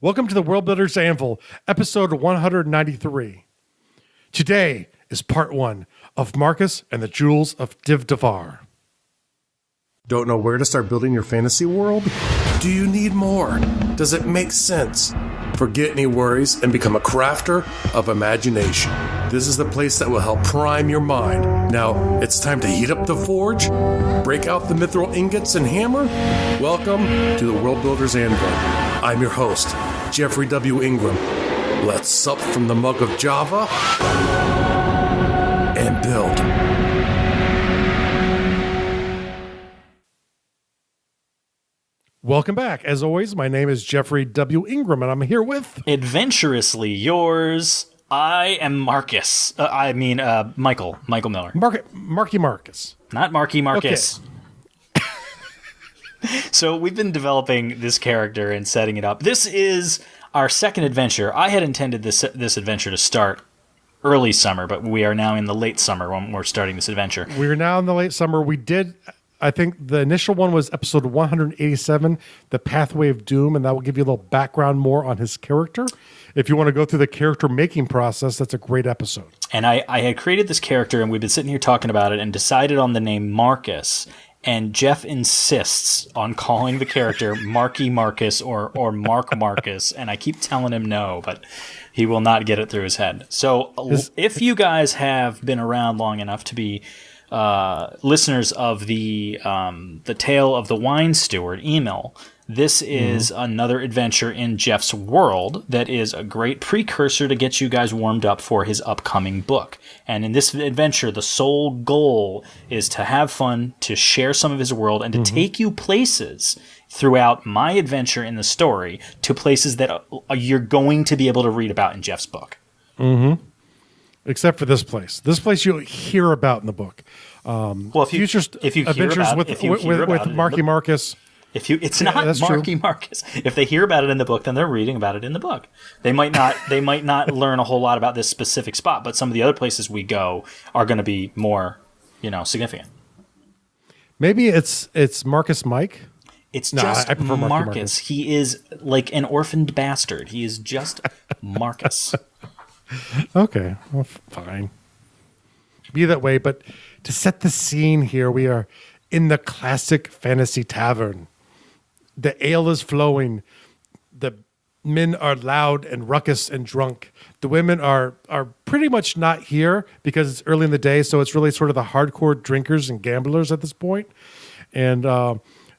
Welcome to the World Builders Anvil, episode 193. Today is part one of Markus and the Jewels of Daivvavaahra. Don't know where to start building your fantasy world? Do you need more? Does it make sense? Forget any worries and become a crafter of imagination. This is the place that will help prime your mind. Now, it's time to heat up the forge, break out the mithril ingots and hammer. Welcome to the World Builders Anvil. I'm your host, Jeffrey W. Ingram. Let's sup from the mug of Java and build. Welcome back. As always, my name is Jeffrey W. Ingram, and I'm here with... Adventurously yours, I am Markus. Michael Miller. Markie Markus. Not Markie Markus. Okay. So we've been developing this character and setting it up. This is our second adventure. I had intended this adventure to start early summer, but we are now in the late summer when we're starting this adventure. We are now in the late summer. We did... I think the initial one was episode 187, The Pathway of Doom, and that will give you a little background more on his character. If you want to go through the character making process, that's a great episode. And I had created this character, and we've been sitting here talking about it and decided on the name Markus, and Jeff insists on calling the character Markie Markus or Mark Markus, and I keep telling him no, but he will not get it through his head. So if you guys have been around long enough to be... listeners of the Tale of the Wine Steward email, this is another adventure in Jeff's world that is a great precursor to get you guys warmed up for his upcoming book. And in this adventure, the sole goal is to have fun, to share some of his world, and to take you places throughout my adventure in the story to places that you're going to be able to read about in Jeff's book. Mm-hmm. Except for this place. This place you'll hear about in the book. If you hear about with Markie Markus. It's not Markie Markus. If they hear about it in the book, then they're reading about it in the book. They might not learn a whole lot about this specific spot, but some of the other places we go are going to be more, significant. Maybe it's Marcus Mike. It's just I prefer Marcus. He is like an orphaned bastard. He is just Marcus. Okay, well, fine. Be that way, but to set the scene here, we are in the classic fantasy tavern. The ale is flowing. The men are loud and ruckus and drunk. The women are pretty much not here because it's early in the day, so it's really sort of the hardcore drinkers and gamblers at this point. And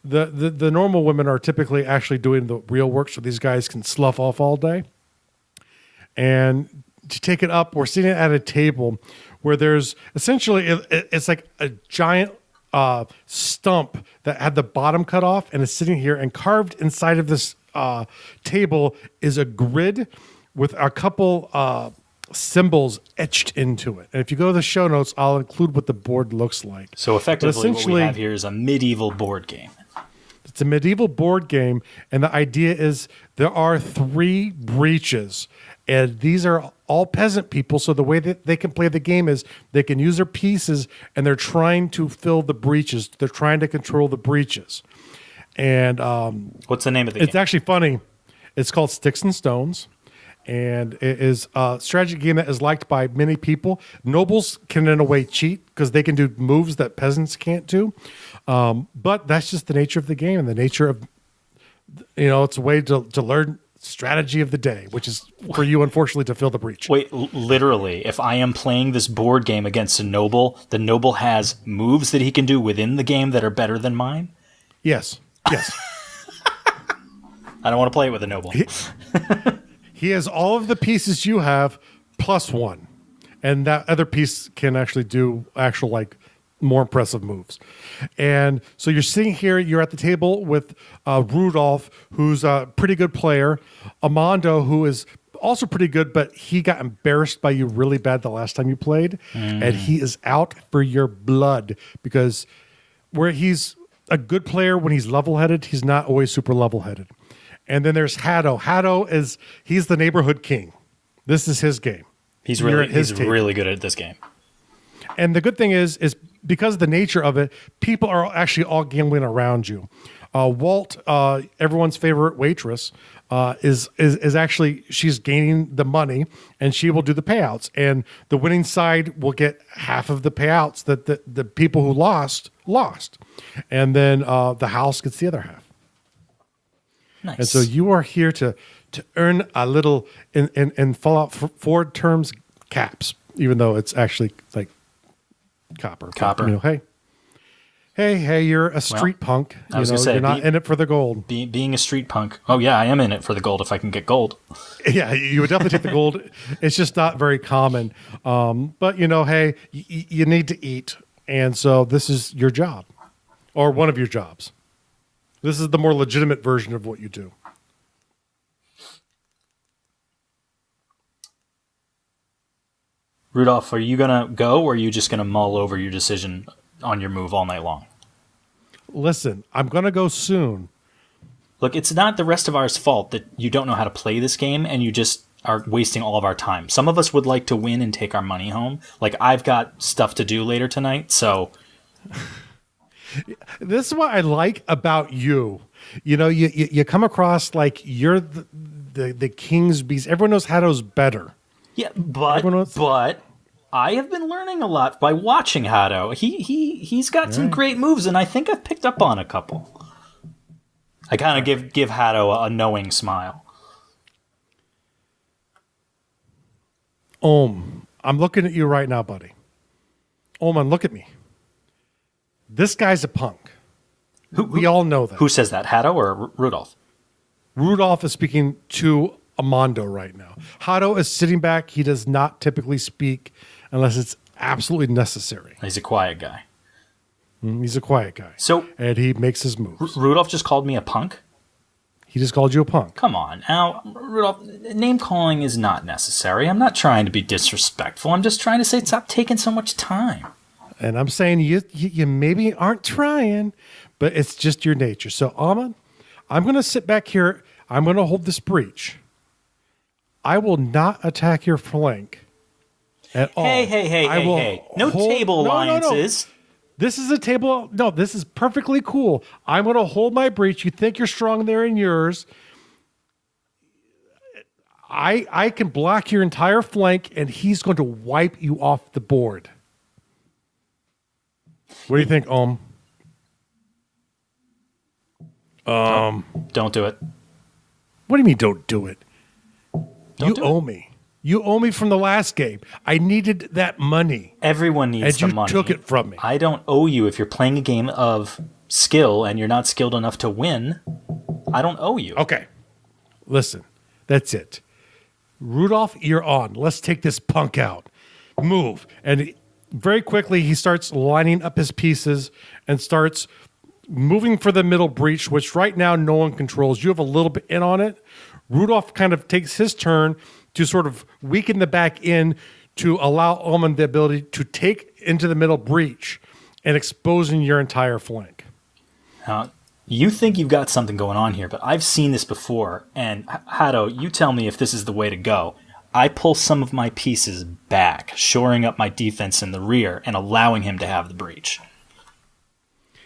the normal women are typically actually doing the real work, so these guys can slough off all day. And to take it up, we're sitting at a table where there's essentially, it's like a giant stump that had the bottom cut off and is sitting here, and carved inside of this table is a grid with a couple symbols etched into it. And if you go to the show notes, I'll include what the board looks like. So effectively what we have here is a medieval board game. It's a medieval board game, and the idea is there are 3 breaches. And these are all peasant people, so the way that they can play the game is they can use their pieces, and they're trying to fill the breaches. They're trying to control the breaches. And what's the name of the game? It's actually funny. It's called Sticks and Stones, and it is a strategy game that is liked by many people. Nobles can, in a way, cheat because they can do moves that peasants can't do. But that's just the nature of the game, and the nature of, it's a way to learn strategy of the day, which is for you, unfortunately, to fill the breach. Wait, literally, if I am playing this board game against a noble, the noble has moves that he can do within the game that are better than mine? Yes. I don't want to play it with a noble. He has all of the pieces you have plus 1. And that other piece can actually do more impressive moves. And so you're sitting here, you're at the table with Rudolph, who's a pretty good player, Amando, who is also pretty good, but he got embarrassed by you really bad the last time you played, and he is out for your blood because where he's a good player when he's level-headed, he's not always super level-headed. And then there's Haddo. Haddo he's the neighborhood king. This is his game. He's really good at this game. And the good thing is because of the nature of it, people are actually all gambling around you. Walt, everyone's favorite waitress, is actually she's gaining the money, and she will do the payouts, and the winning side will get half of the payouts that the people who lost, and then the house gets the other half. Nice. And so you are here to earn a little in Fallout 4 terms, caps, even though it's actually like copper. Copper. But, hey, you're a street punk. I was gonna say, you're not in it for the gold. Being a street punk. Oh yeah, I am in it for the gold if I can get gold. Yeah, you would definitely take the gold. It's just not very common. But hey, you need to eat, and so this is your job, or one of your jobs. This is the more legitimate version of what you do. Rudolph, are you gonna go, or are you just gonna mull over your decision on your move all night long? Listen, I'm gonna go soon. Look, it's not the rest of ours' fault that you don't know how to play this game and you just are wasting all of our time. Some of us would like to win and take our money home. Like, I've got stuff to do later tonight, so... This is what I like about you. You come across like you're the king's beast. Everyone knows Haddo's better. Yeah, but I have been learning a lot by watching Haddo. He's got some great moves, and I think I've picked up on a couple. I kind of give Haddo a knowing smile. I'm looking at you right now, buddy. Oman, look at me. This guy's a punk. We all know that. Who says that, Haddo or Rudolph? Rudolph is speaking to Amando right now. Haddo is sitting back. He does not typically speak unless it's absolutely necessary. He's a quiet guy. He's a quiet guy. And he makes his moves. Rudolph just called me a punk? He just called you a punk. Come on. Now, Rudolph, name calling is not necessary. I'm not trying to be disrespectful. I'm just trying to say stop taking so much time. And I'm saying you maybe aren't trying, but it's just your nature. So, Amon, I'm going to sit back here. I'm going to hold this breach. I will not attack your flank at all. Hey. No table alliances. No. This is a table. No, this is perfectly cool. I'm going to hold my breach. You think you're strong there in yours. I can block your entire flank, and he's going to wipe you off the board. What do you think, Don't do it. What do you mean, don't do it? You owe me. You owe me from the last game. I needed that money. Everyone needs the money. And you took it from me. I don't owe you if you're playing a game of skill and you're not skilled enough to win. I don't owe you. Okay. Listen, that's it. Rudolph, you're on. Let's take this punk out. Move. And very quickly, he starts lining up his pieces and starts moving for the middle breach, which right now no one controls. You have a little bit in on it. Rudolph kind of takes his turn to sort of weaken the back in to allow Omen the ability to take into the middle breach and exposing your entire flank. Now, you think you've got something going on here, but I've seen this before. And Haddo, you tell me if this is the way to go. I pull some of my pieces back, shoring up my defense in the rear and allowing him to have the breach.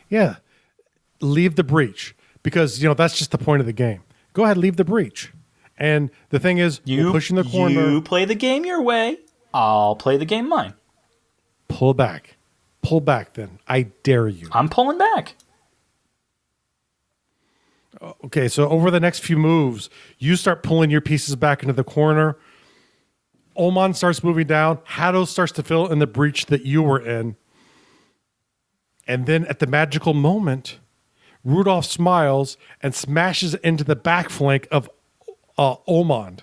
Yeah. Leave the breach because, that's just the point of the game. Go ahead, leave the breach. And the thing is, we're pushing the corner. You play the game your way. I'll play the game mine. Pull back. Pull back then. I dare you. I'm pulling back. Okay, so over the next few moves, you start pulling your pieces back into the corner. Oman starts moving down. Haddo starts to fill in the breach that you were in. And then at the magical moment, Rudolph smiles and smashes into the back flank of Oman.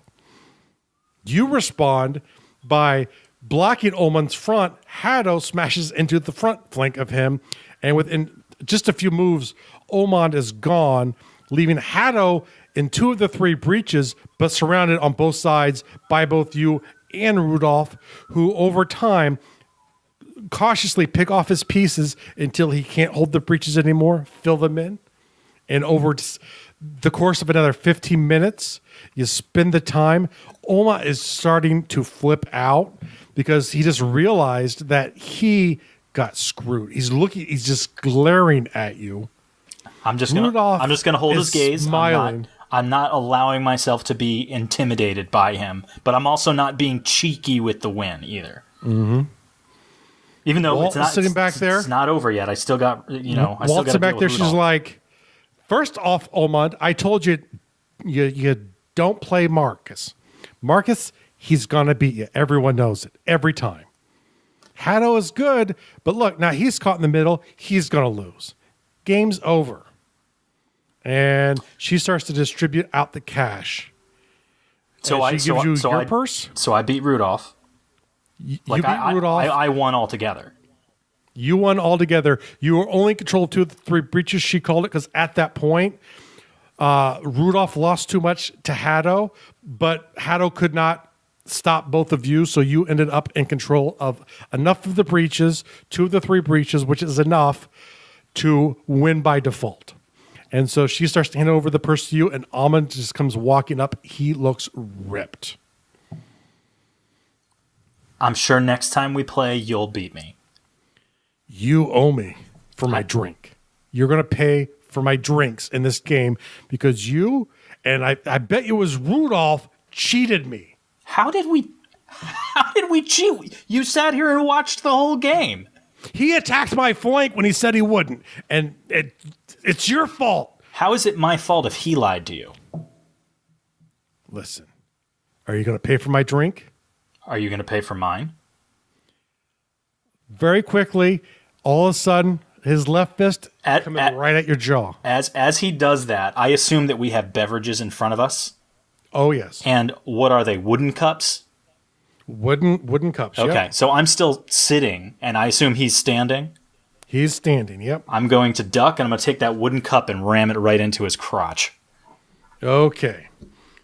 You respond by blocking Oman's front. Haddo smashes into the front flank of him. And within just a few moves, Oman is gone, leaving Haddo in 2 of the 3 breaches, but surrounded on both sides by both you and Rudolph, who over time cautiously pick off his pieces until he can't hold the breaches anymore, fill them in. And over the course of another 15 minutes, you spend the time. Oma is starting to flip out because he just realized that he got screwed. He's just glaring at you. I'm just gonna hold his gaze. Smiling. I'm not allowing myself to be intimidated by him, but I'm also not being cheeky with the win either. Mm-hmm. Even though Walt is sitting back there. It's not over yet. I still got, Walt's back there. She's like, first off, Omund, I told you, you don't play Marcus. Marcus, he's going to beat you. Everyone knows it. Every time. Haddo is good, but look, now he's caught in the middle. He's going to lose. Game's over. And she starts to distribute out the cash. So she gives you your purse. So I beat Rudolph. You beat Rudolph. I won altogether. You won altogether. You were only in control of 2 of the 3 breaches, she called it, because at that point, Rudolph lost too much to Haddo, but Haddo could not stop both of you, so you ended up in control of enough of the breaches, 2 of the 3 breaches, which is enough to win by default. And so she starts to hand over the purse to you, and Omund just comes walking up. He looks ripped. I'm sure next time we play, you'll beat me. You owe me for my drink. You're going to pay for my drinks in this game because you, and I bet it was Rudolph, cheated me. How did we cheat? You sat here and watched the whole game. He attacked my flank when he said he wouldn't, and it's your fault. How is it my fault if he lied to you? Listen, are you going to pay for my drink? Are you going to pay for mine? Very quickly, all of a sudden, his left fist coming right at your jaw. As he does that, I assume that we have beverages in front of us. Oh, yes. And what are they, wooden cups? Wooden cups, okay, yep. So I'm still sitting, and I assume he's standing? He's standing, yep. I'm going to duck, and I'm going to take that wooden cup and ram it right into his crotch. Okay.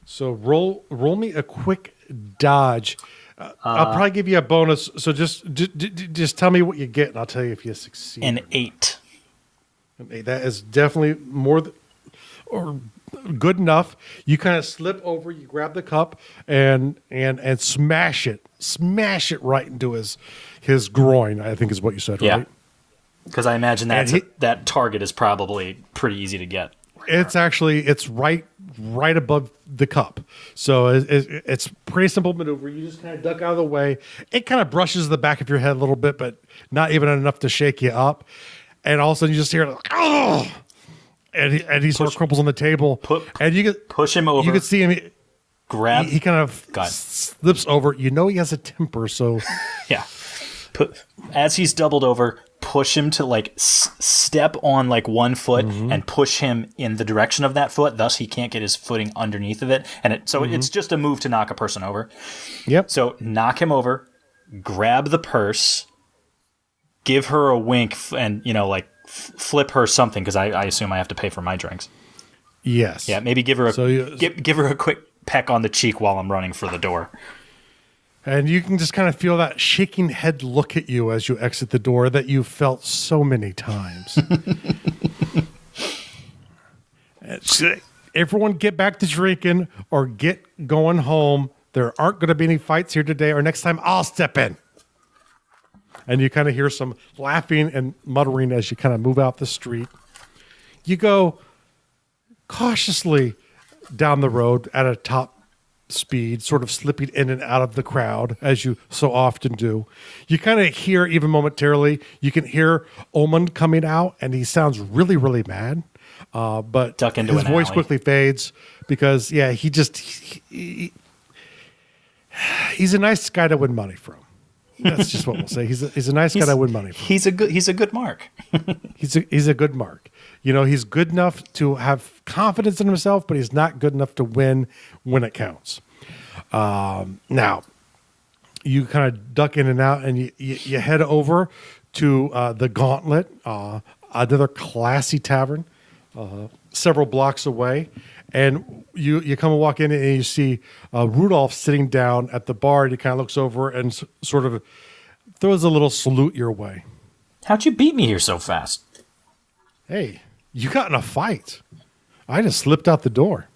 So roll me a quick dodge. I'll probably give you a bonus, so just tell me what you get, and I'll tell you if you succeed. An 8. That is definitely or good enough. You kind of slip over, you grab the cup, and smash it right into his groin, I think is what you said, yeah. Right? Because I imagine that target is probably pretty easy to get. It's right above the cup. So it's pretty simple maneuver. You just kind of duck out of the way. It kind of brushes the back of your head a little bit, but not even enough to shake you up. And all of a sudden you just hear, oh! And he sort of crumples on the table. And you could push him over. You could see him. Grab. He kind of slips over. You know he has a temper, so. Yeah. As he's doubled over, push him to step on one foot and push him in the direction of that foot. Thus, he can't get his footing underneath of it. And it's just a move to knock a person over. Yep. So knock him over, grab the purse, give her a wink, and flip her something because I assume I have to pay for my drinks. Yes. Yeah. Maybe give her give her a quick peck on the cheek while I'm running for the door. And you can just kind of feel that shaking head look at you as you exit the door that you felt so many times. Everyone get back to drinking or get going home. There aren't going to be any fights here today, or next time I'll step in. And you kind of hear some laughing and muttering as you kind of move out the street. You go cautiously down the road at a top speed, sort of slipping in and out of the crowd, as you so often do. You kind of hear, even momentarily, you can hear Omund coming out, and he sounds really, really mad. But duck into his voice quickly fades because, yeah, he's a nice guy to win money from. That's just what we'll say. He's a nice guy to win money from. He's a good mark. he's a good mark. He's good enough to have confidence in himself, but he's not good enough to win when it counts. Now, you kind of duck in and out, and you head over to the Gauntlet, another classy tavern, several blocks away. And you come and walk in, and you see Rudolph sitting down at the bar, and he kind of looks over and sort of throws a little salute your way. How'd you beat me here so fast? Hey, you got in a fight. I just slipped out the door.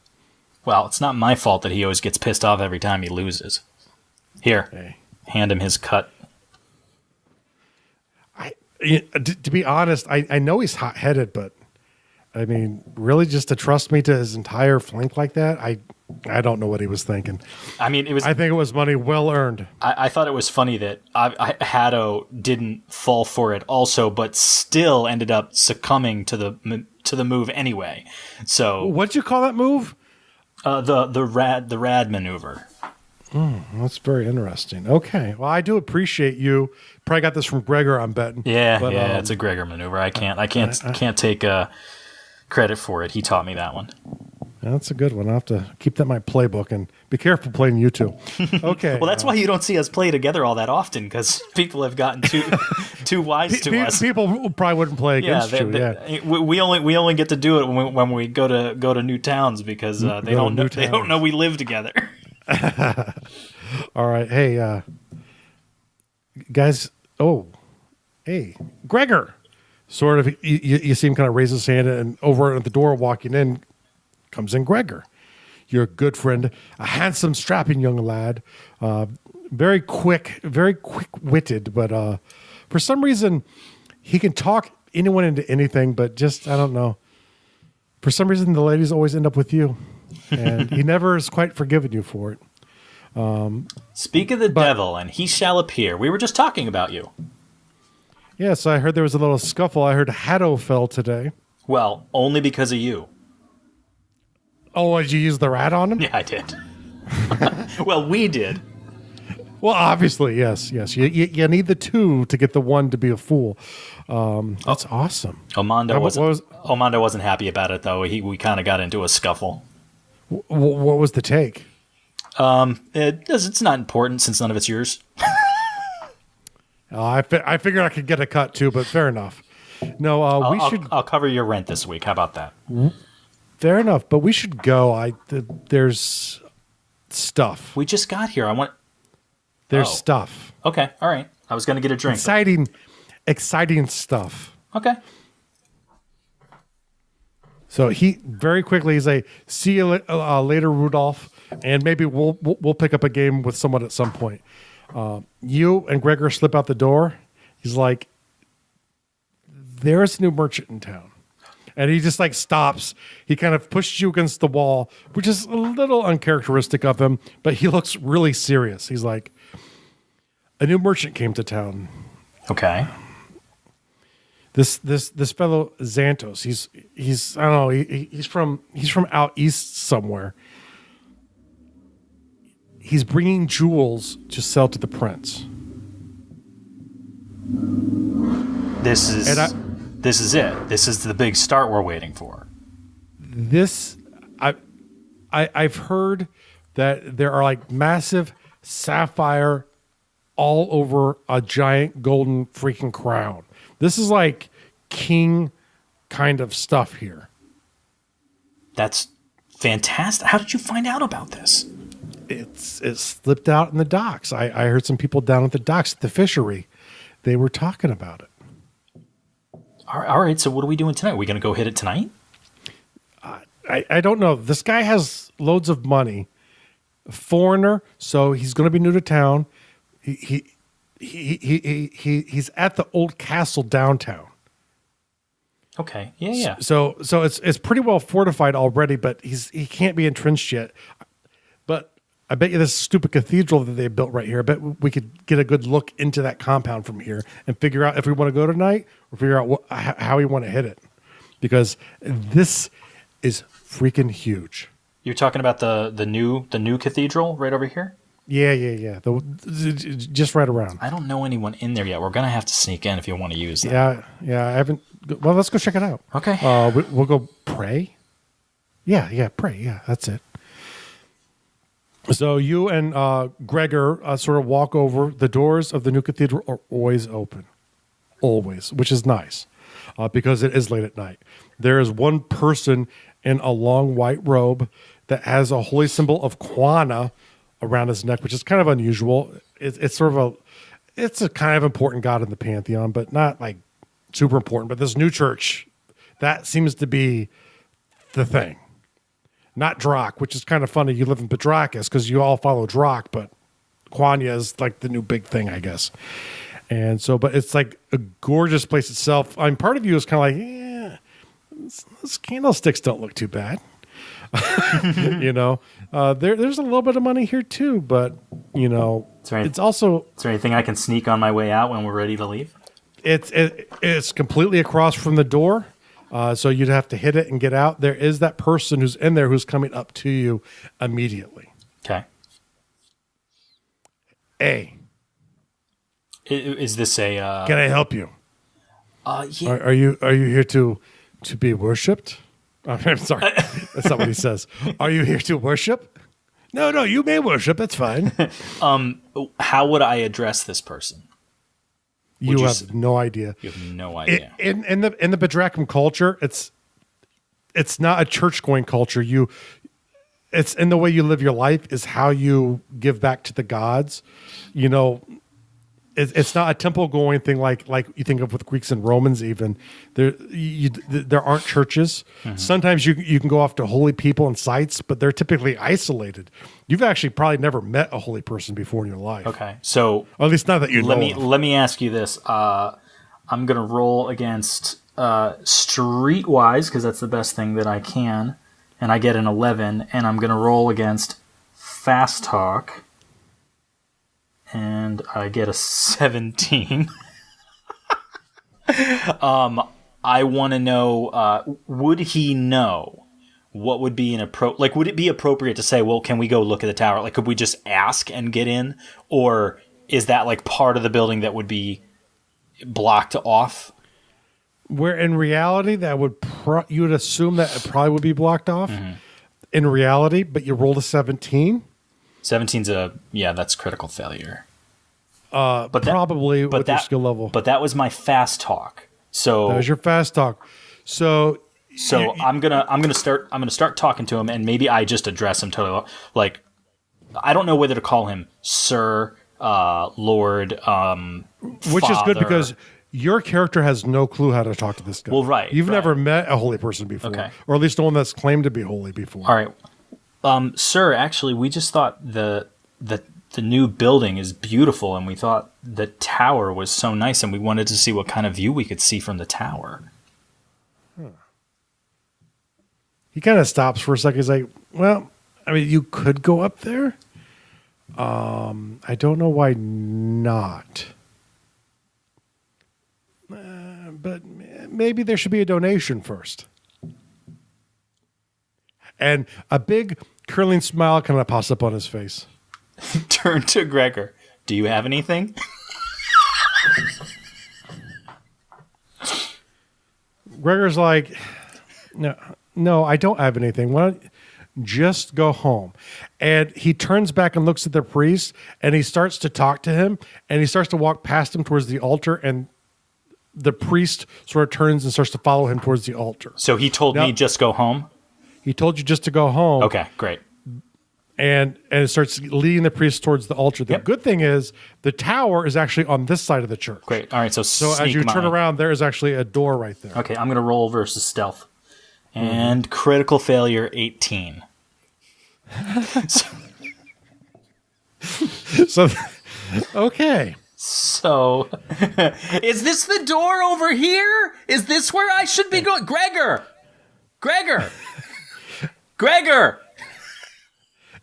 Well, it's not my fault that he always gets pissed off every time he loses. Here, hand him his cut. To be honest, I know he's hot-headed, but I mean, really just to trust me to his entire flank like that? I don't know what he was thinking. I mean, I think it was money well earned. I thought it was funny that Haddo didn't fall for it also, but still ended up succumbing to the move anyway. So What'd you call that move? the rad maneuver. That's very interesting. Okay. Well, I do appreciate you. Probably got this from Gregor, I'm betting. Yeah, it's a Gregor maneuver. I can't take credit for it. He taught me that one. That's a good one. I'll have to keep that in my playbook and be careful playing you two. Okay. Well, that's why you don't see us play together all that often, because people have gotten too wise to us. People probably wouldn't play against you. Yeah. We only get to do it when we go to new towns, because they don't know we live together. All right. Hey, guys. Oh, hey, Gregor. Sort of. You see him kind of raise his hand, and over at the door, walking in, comes in Gregor. You're a good friend, a handsome, strapping young lad, very quick-witted, but for some reason, he can talk anyone into anything, but just, I don't know. For some reason, the ladies always end up with you, and he never has quite forgiven you for it. Speak of the devil, and he shall appear. We were just talking about you. Yes, I heard there was a little scuffle. I heard Haddo fell today. Well, only because of you. Oh, did you use the rat on him? Yeah, I did. Well, we did. Well, obviously, yes. You need the two to get the one to be a fool. That's awesome. Omando wasn't happy about it, though. We kind of got into a scuffle. What was the take? It's not important since none of it's yours. I figured I could get a cut too, but fair enough. No, I'll cover your rent this week. How about that? Fair enough, but we should go. There's stuff. We just got here. There's stuff. Okay, all right. I was going to get a drink. Exciting stuff. Okay. So he very quickly he's like, "See you later, Rudolph," and maybe we'll pick up a game with someone at some point. You and Gregor slip out the door. He's like, "There's a new merchant in town." And he just like stops. He kind of pushes you against the wall, which is a little uncharacteristic of him, but he looks really serious. He's like, a new merchant came to town. Okay. This fellow Xantos, he's I don't know, he's from out east somewhere. He's bringing jewels to sell to the prince. This is it. This is the big start we're waiting for. I've heard that there are like massive sapphire all over a giant golden freaking crown. This is like king kind of stuff here. That's fantastic. How did you find out about this? It slipped out in the docks. I heard some people down at the docks at the fishery. They were talking about it. All right, so what are we doing tonight? Are we going to go hit it tonight? I don't know. This guy has loads of money. A foreigner, so he's going to be new to town. He's at the old castle downtown. Okay. Yeah. So it's pretty well fortified already, but he can't be entrenched yet. But I bet you this stupid cathedral that they built right here, I bet we could get a good look into that compound from here and figure out if we want to go tonight or figure out how we want to hit it. Because this is freaking huge. You're talking about the new cathedral right over here? Yeah. Just right around. I don't know anyone in there yet. We're going to have to sneak in if you want to use that. Yeah. I haven't. Well, let's go check it out. Okay. We'll go pray. Yeah, pray. Yeah, that's it. So you and Gregor sort of walk over. The doors of the new cathedral are always open. Always, which is nice because it is late at night. There is one person in a long white robe that has a holy symbol of Quana around his neck, which is kind of unusual. It's a kind of important god in the pantheon, but not like super important. But this new church, that seems to be the thing. Not Drak, which is kind of funny. You live in Pedrakis because you all follow Drak, but Quanya is like the new big thing, I guess. And so, but it's like a gorgeous place itself. Part of you is kind of like, those candlesticks don't look too bad. There's a little bit of money here too, but it's also. Is there anything I can sneak on my way out when we're ready to leave? It's completely across from the door, so you'd have to hit it and get out. There is that person who's in there who's coming up to you immediately. Okay. Is this a? Can I help you? Yeah. Are you here to be worshipped? I'm sorry, that's not what he says. Are you here to worship? No, you may worship. That's fine. How would I address this person? You have no idea. You have no idea. In the Bedrachim culture, it's not a church going culture. It's in the way you live your life is how you give back to the gods. It's not a temple going thing like you think of with Greeks and Romans. Even there aren't churches. Mm-hmm. Sometimes you can go off to holy people and sites, but they're typically isolated. You've actually probably never met a holy person before in your life. Okay, so or at least not that you know. Let me ask you this. I'm gonna roll against Streetwise because that's the best thing that I can, and I get an 11, and I'm gonna roll against Fast Talk. And I get a 17. I want to know, would he know what would be would it be appropriate to say, well, can we go look at the tower? Like, could we just ask and get in? Or is that like part of the building that would be blocked off? Where in reality, that would you would assume that it probably would be blocked off in reality, but you rolled a 17. 17's that's critical failure. Probably with your skill level. But that was my fast talk. So that was your fast talk. So I'm gonna start talking to him, and maybe I just address him totally. Like, I don't know whether to call him Sir, Lord, which Father. Is good because your character has no clue how to talk to this guy. Well, right. You've never met a holy person before, okay. Or at least no one that's claimed to be holy before. All right. Sir, actually, we just thought the new building is beautiful, and we thought the tower was so nice, and we wanted to see what kind of view we could see from the tower. He kind of stops for a second. He's like, well, I mean, you could go up there. I don't know why not. But maybe there should be a donation first. And a big curling smile kind of pops up on his face. Turn to Gregor. Do you have anything? Gregor's like, no, I don't have anything. Why don't just go home? And he turns back and looks at the priest, and he starts to talk to him, and he starts to walk past him towards the altar, and the priest sort of turns and starts to follow him towards the altar. So he told me just go home? He told you just to go home. Okay, great. And it starts leading the priest towards the altar. The good thing is the tower is actually on this side of the church. Great. All right, so as you turn around, there is actually a door right there. Okay, I'm going to roll versus stealth. And critical failure 18. So, okay. So, is this the door over here? Is this where I should be going? Gregor!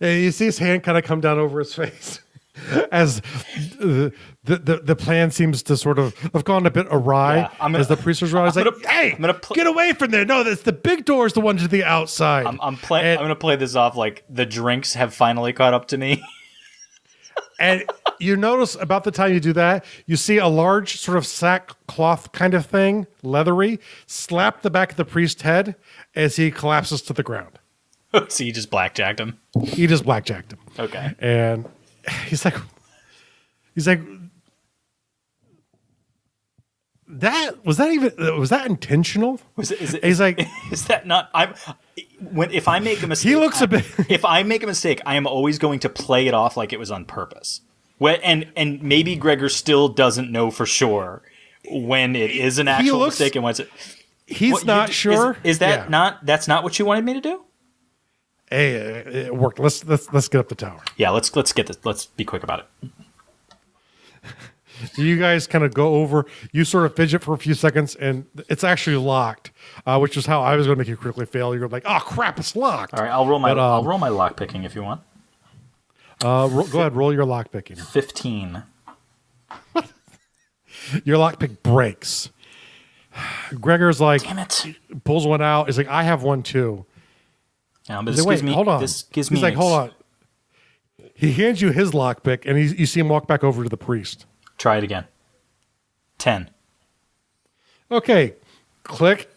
And you see his hand kind of come down over his face as the plan seems to sort of have gone a bit awry as the priest was around. He's like, hey, get away from there. No, that's the big door is the one to the outside. I'm going to play this off like the drinks have finally caught up to me. And you notice about the time you do that, you see a large sort of sackcloth kind of thing, leathery, slap the back of the priest's head as he collapses to the ground. So you just blackjacked him? He just blackjacked him. Okay. And he's like, was that intentional? He's like, is that not? If I make a mistake, he looks a bit. If I make a mistake, I am always going to play it off like it was on purpose. And maybe Gregor still doesn't know for sure when it is an actual mistake and when it's. He's not sure. Is that not? That's not what you wanted me to do. Hey, it worked. Let's get up the tower. Yeah, let's get this. Let's be quick about it. So you guys kind of go over. You sort of fidget for a few seconds, and it's actually locked, which is how I was going to make you critically fail. You're like, "Oh crap, it's locked." All right, I'll roll my lock picking if you want. Go ahead, roll your lock picking. 15. Your lockpick breaks. Gregor's like, damn it, pulls one out. He's like, I have one too. Yeah, but hold on. This gives me. He's like, hold on. He hands you his lockpick, and you see him walk back over to the priest. Try it again. 10. Okay, click.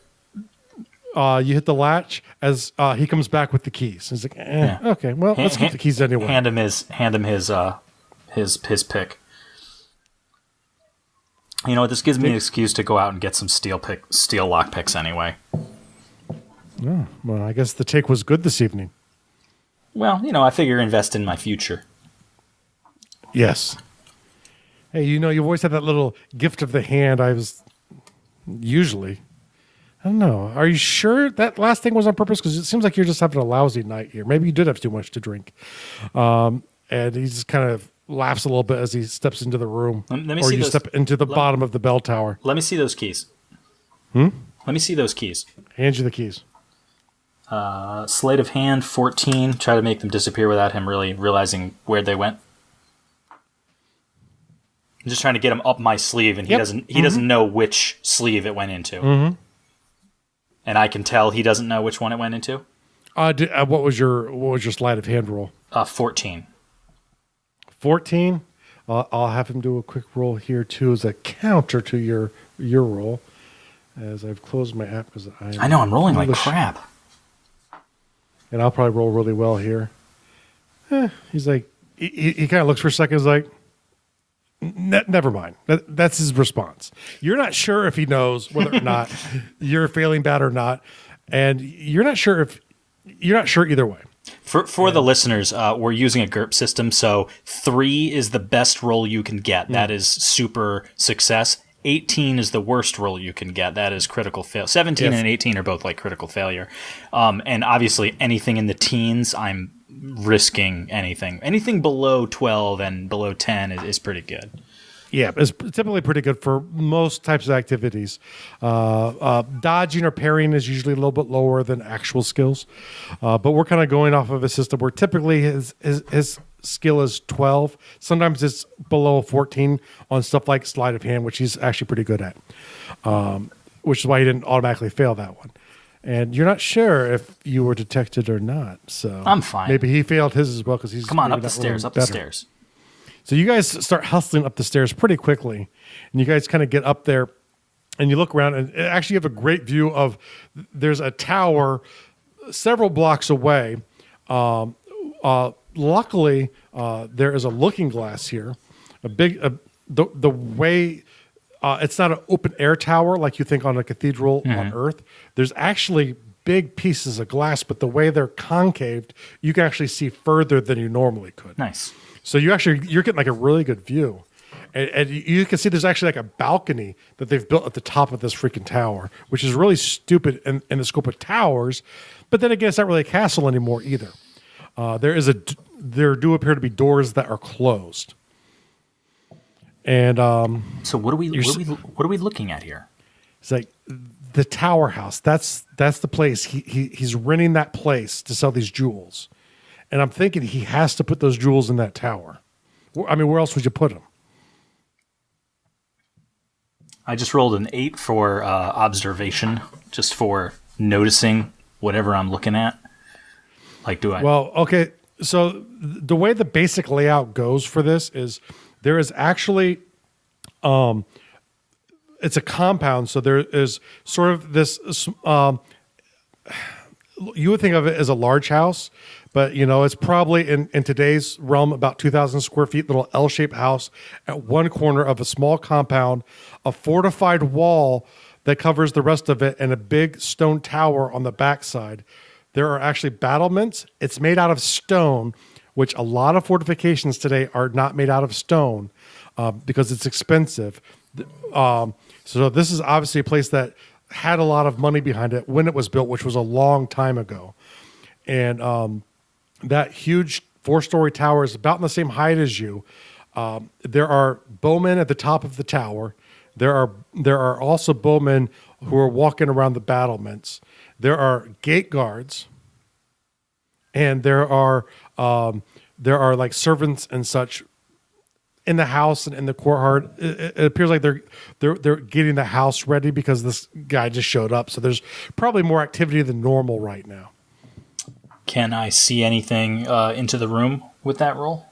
You hit the latch as he comes back with the keys. He's like, okay, well, let's get the keys anyway. Hand him his pick. You know what? This gives me an excuse to go out and get some steel lock picks anyway. Oh, well, I guess the take was good this evening. Well, I figure invest in my future. Yes. Hey, you've always had that little gift of the hand. I don't know. Are you sure that last thing was on purpose? Because it seems like you're just having a lousy night here. Maybe you did have too much to drink. And he just kind of laughs a little bit as he steps into the room. Step into the bottom of the bell tower. Let me see those keys. Let me see those keys. Hand you the keys. Sleight of hand, 14. Try to make them disappear without him really realizing where they went. I'm just trying to get him up my sleeve, and he doesn't know which sleeve it went into. Mm-hmm. And I can tell he doesn't know which one it went into. What was your sleight of hand roll? 14. 14. I'll have him do a quick roll here too as a counter to your roll. As I've closed my app because I know I'm rolling like crap. And I'll probably roll really well here. He's like, he kind of looks for a second. He's like, never mind. That's his response. You're not sure if he knows whether or not you're failing bad or not, and you're not sure either way. For the listeners, we're using a GURPS system, so 3 is the best roll you can get. That is super success. 18 is the worst roll you can get. That is critical fail. 17 and 18 are both like critical failure. And obviously anything in the teens, I'm risking anything. Anything below 12 and below 10 is pretty good. Yeah, it's typically pretty good for most types of activities. Dodging or parrying is usually a little bit lower than actual skills. But we're kind of going off of a system where typically his skill is 12. Sometimes it's below 14 on stuff like sleight of hand, which he's actually pretty good at, which is why he didn't automatically fail that one. And you're not sure if you were detected or not. So I'm fine. Maybe he failed his as well because he's come on up the stairs. So you guys start hustling up the stairs pretty quickly, and you guys kind of get up there, and you look around, and actually you have a great view of. There's a tower several blocks away. Luckily, there is a looking glass here. A big the way it's not an open air tower like you think on a cathedral on Earth. There's actually big pieces of glass, but the way they're concaved, you can actually see further than you normally could. Nice. So you're getting like a really good view. And you can see there's actually like a balcony that they've built at the top of this freaking tower, which is really stupid in the scope of towers. But then again, it's not really a castle anymore either. There do appear to be doors that are closed. And so what are we looking at here? It's like the tower house. That's the place. He's renting that place to sell these jewels. And I'm thinking he has to put those jewels in that tower. I mean, where else would you put them? I just rolled an 8 for observation, just for noticing whatever I'm looking at. Like, do I? Well, okay. So the way the basic layout goes for this is there is actually, it's a compound. So there is sort of this, you would think of it as a large house, but it's probably in today's realm about 2,000 square feet, little L-shaped house at one corner of a small compound, a fortified wall that covers the rest of it, and a big stone tower on the backside. There are actually battlements. It's made out of stone, which a lot of fortifications today are not made out of stone because it's expensive. So this is obviously a place that had a lot of money behind it when it was built, which was a long time ago. And that huge 4-story tower is about in the same height as you. There are bowmen at the top of the tower. There are also bowmen who are walking around the battlements. There are gate guards, and there are like servants and such in the house and in the courtyard. It appears like they're getting the house ready because this guy just showed up. So there's probably more activity than normal right now. Can I see anything into the room with that roll?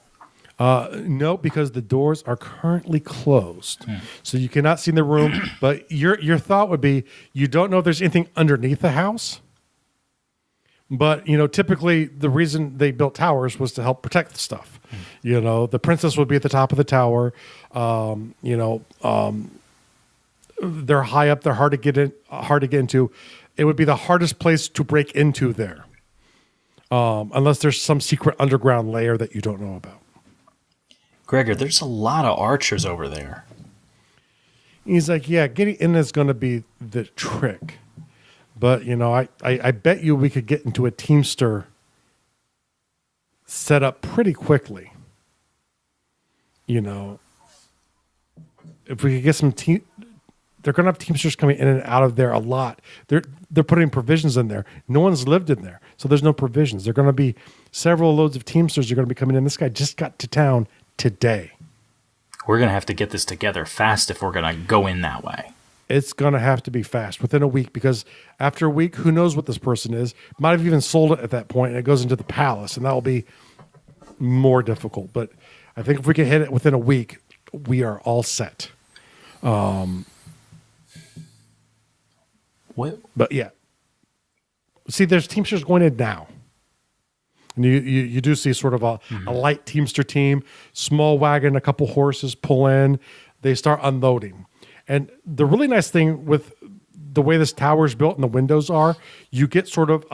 No, because the doors are currently closed. So you cannot see in the room. But your thought would be you don't know if there's anything underneath the house. But, typically the reason they built towers was to help protect the stuff. The princess would be at the top of the tower. They're high up. They're hard to get into. It would be the hardest place to break into there. Unless there's some secret underground layer that you don't know about. Gregor, there's a lot of archers over there. He's like, yeah, getting in is going to be the trick. But, I bet you we could get into a Teamster set up pretty quickly. If we could get some they're going to have Teamsters coming in and out of there a lot. They're putting provisions in there. No one's lived in there, so there's no provisions. There are going to be several loads of Teamsters are going to be coming in. This guy just got to town today. We're going to have to get this together fast if we're going to go in that way. It's going to have to be fast within a week, because after a week, who knows what this person is? Might have even sold it at that point, and it goes into the palace, and that will be more difficult. But I think if we can hit it within a week, we are all set. What? But yeah. See, there's Teamsters going in now. And you do see sort of a light Teamster team, small wagon, a couple horses pull in. They start unloading. And the really nice thing with the way this tower is built and the windows are, you get sort of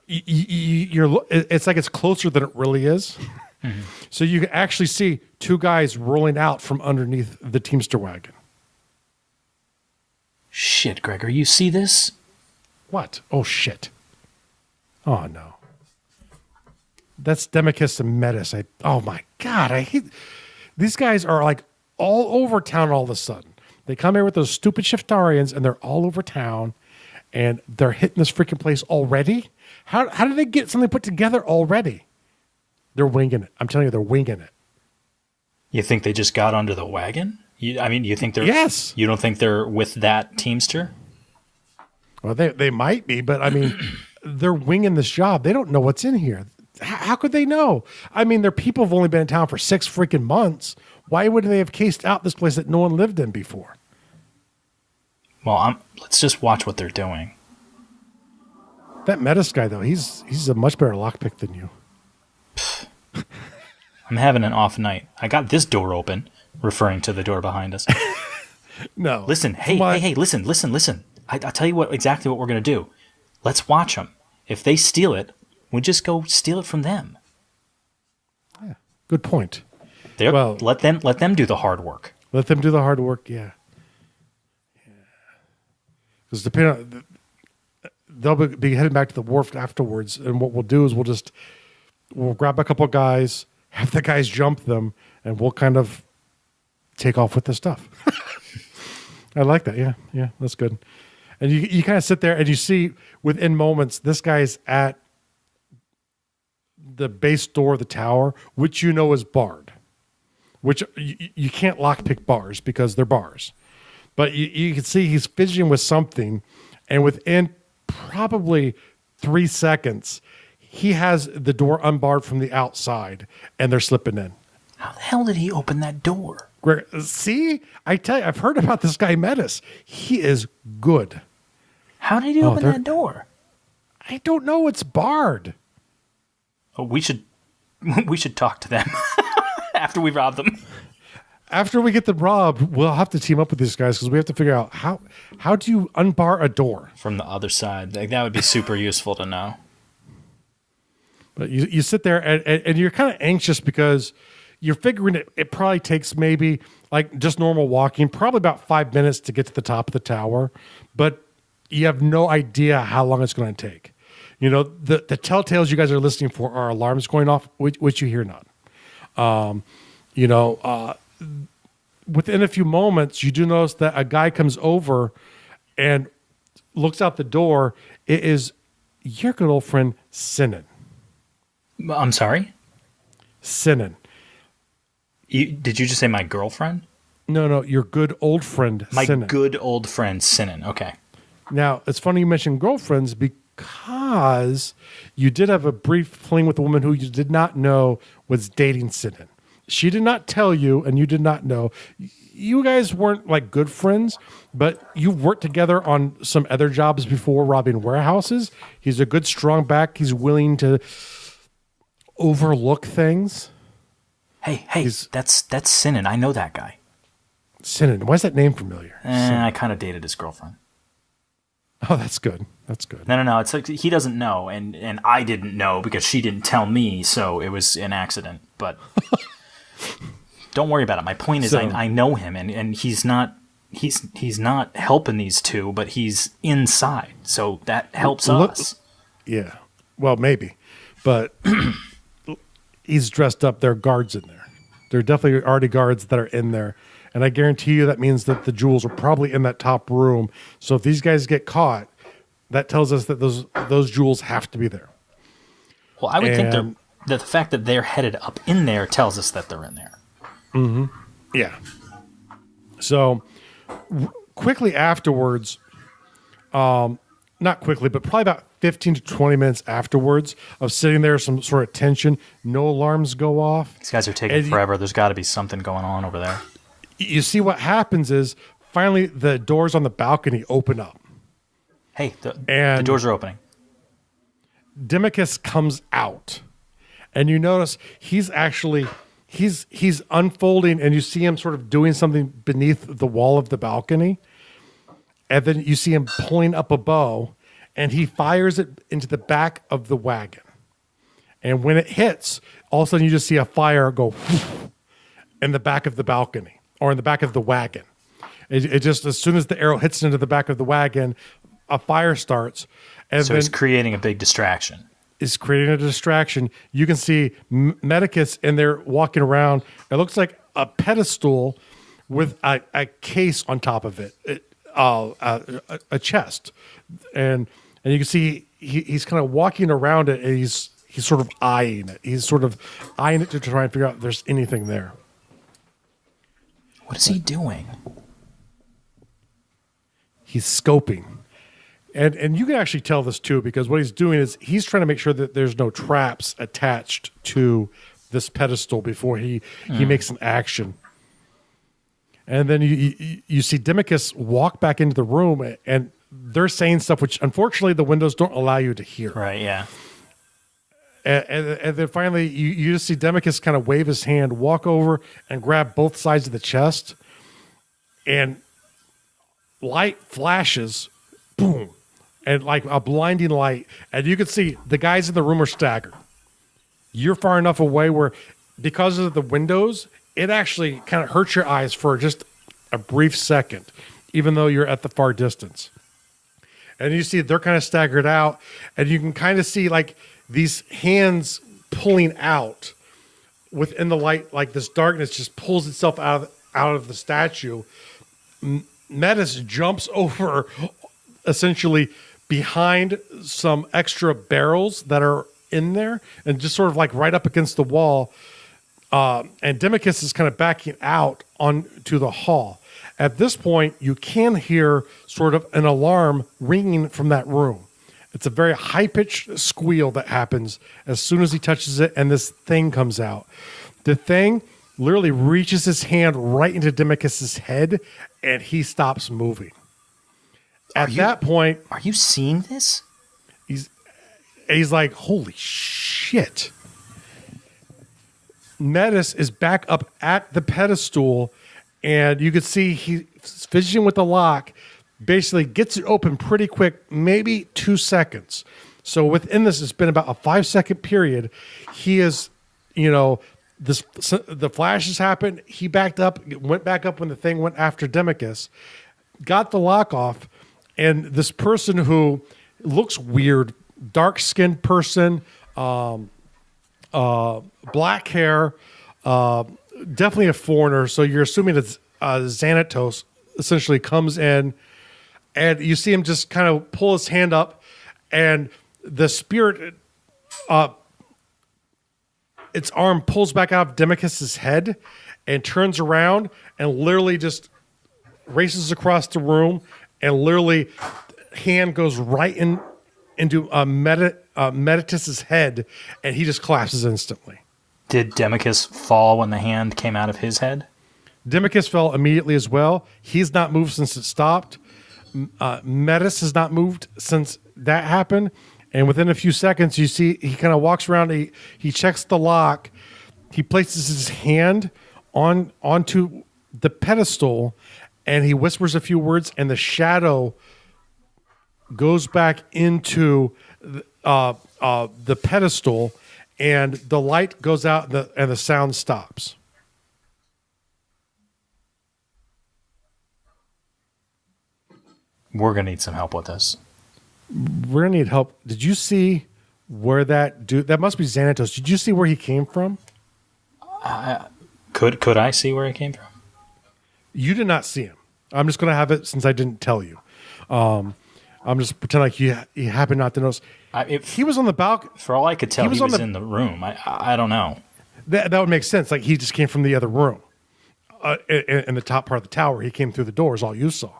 it's like it's closer than it really is. So you can actually see two guys rolling out from underneath the Teamster wagon. Shit, Gregor, you see this? What? Oh, shit. Oh, no. That's Demicus and Metis. Oh, my God. I hate... These guys are like all over town all of a sudden. They come here with those stupid Shiftarians, and they're all over town, and they're hitting this freaking place already? How did they get something put together already? They're winging it. I'm telling you, they're winging it. You think they just got onto the wagon? You think they're... Yes. You don't think they're with that Teamster? Well, they might be, but, they're winging this job. They don't know what's in here. How could they know? Their people have only been in town for 6 freaking months. Why would they have cased out this place that no one lived in before? Well, let's just watch what they're doing. That Metis guy, though, he's a much better lockpick than you. I'm having an off night. I got this door open, referring to the door behind us. No. Listen, hey, listen. I'll tell you exactly what we're going to do. Let's watch them. If they steal it, we just go steal it from them. Yeah, good point. Well, let them do the hard work. Let them do the hard work, yeah. Because depending on... They'll be heading back to the wharf afterwards, and what we'll do is we'll grab a couple guys, have the guys jump them, and we'll kind of take off with the stuff. I like that. Yeah, that's good. And you kind of sit there and you see within moments this guy's at the base door of the tower, which is barred, which you can't lockpick bars because they're bars. But you can see he's fidgeting with something, and within probably 3 seconds, he has the door unbarred from the outside, and they're slipping in. How the hell did he open that door? See? I tell you, I've heard about this guy Metis. He is good. How did he open that door? I don't know. It's barred. Oh, we should talk to them after we rob them. After we get them robbed, we'll have to team up with these guys because we have to figure out how do you unbar a door from the other side. That would be super useful to know. But you sit there and you're kind of anxious because you're figuring it probably takes maybe like just normal walking, probably about 5 minutes to get to the top of the tower, but you have no idea how long it's going to take. The telltales you guys are listening for are alarms going off, which you hear not. Within a few moments, you do notice that a guy comes over and looks out the door. It is your good old friend, Sinan. I'm sorry? Sinan. Did you just say my girlfriend? No, your good old friend, My Sinan. good old friend, Sinan. Okay. Now, it's funny you mentioned girlfriends because you did have a brief fling with a woman who you did not know was dating Sinan. She did not tell you, and you did not know. You guys weren't like good friends, but you've worked together on some other jobs before robbing warehouses. He's a good, strong back. He's willing to overlook things. Hey, that's Sinan. I know that guy. Sinan. Why is that name familiar? I kind of dated his girlfriend. Oh, that's good. That's good. No. It's like he doesn't know, and I didn't know because she didn't tell me, so it was an accident. But don't worry about it. My point is, I know him, and he's not helping these two, but he's inside, so that helps us. Yeah. Well, maybe, but he's dressed up. There are guards in there. There are definitely already guards that are in there. And I guarantee you that means that the jewels are probably in that top room. So if these guys get caught, that tells us that those jewels have to be there. Well, I would think that the fact that they're headed up in there tells us that they're in there. Mm-hmm. Yeah. So quickly afterwards, not quickly, but probably about 15 to 20 minutes afterwards of sitting there, some sort of tension, no alarms go off. These guys are taking forever. There's got to be something going on over there. You see what happens is finally the doors on the balcony open up. Hey, the doors are opening. Dimachus comes out, and you notice he's unfolding, and you see him sort of doing something beneath the wall of the balcony, and then you see him pulling up a bow, and he fires it into the back of the wagon. And when it hits, all of a sudden you just see a fire go in the back of the balcony. Or in the back of the wagon. It just, as soon as the arrow hits into the back of the wagon, a fire starts. And so it's creating a big distraction. It's creating a distraction. You can see Medicus in there walking around. It looks like a pedestal with a case on top of it, a chest. And you can see he's kind of walking around it, and he's sort of eyeing it. He's sort of eyeing it to try and figure out if there's anything there. What is he doing? He's scoping. And you can actually tell this too, because what he's doing is he's trying to make sure that there's no traps attached to this pedestal before he makes an action. And then you see Dimachus walk back into the room, and they're saying stuff which unfortunately the windows don't allow you to hear. Right, yeah. And then finally, you just see Dimachus kind of wave his hand, walk over, and grab both sides of the chest. And light flashes, boom, and like a blinding light. And you can see the guys in the room are staggered. You're far enough away where, because of the windows, it actually kind of hurts your eyes for just a brief second, even though you're at the far distance. And you see they're kind of staggered out, and you can kind of see like these hands pulling out within the light, like this darkness just pulls itself out of the statue. Metis jumps over essentially behind some extra barrels that are in there and just sort of like right up against the wall. And Dimachus is kind of backing out onto the hall. At this point, you can hear sort of an alarm ringing from that room. It's a very high-pitched squeal that happens as soon as he touches it, and this thing comes out. The thing literally reaches his hand right into Dimachus's head, and he stops moving. At that point... Are you seeing this? He's like, holy shit. Metis is back up at the pedestal, and you can see he's fidgeting with the lock, basically gets it open pretty quick, maybe 2 seconds. So within this, it's been about a 5-second period. He is, the flashes happened. He backed up, went back up when the thing went after Dimachus, got the lock off, and this person who looks weird, dark-skinned person, black hair, definitely a foreigner. So you're assuming it's Xanatos essentially comes in, and you see him just kind of pull his hand up, and the spirit, its arm pulls back out of Demicus's head and turns around and literally just races across the room, and literally hand goes right into Meditus's head, and he just collapses instantly. Did Demicus fall when the hand came out of his head? Demicus fell immediately as well. He's not moved since it stopped. Metis has not moved since that happened. And within a few seconds, you see he kind of walks around. He checks the lock. He places his hand onto the pedestal, and he whispers a few words, and the shadow goes back into the pedestal, and the light goes out, and the sound stops. We're going to need some help with this. We're going to need help. Did you see where that dude... That must be Xanatos. Did you see where he came from? Could I see where he came from? You did not see him. I'm just going to have it since I didn't tell you. I'm just pretend like you happen not to notice. He was on the balcony. For all I could tell, he was in the room. I don't know. That would make sense. Like he just came from the other room. In the top part of the tower. He came through the doors, all you saw.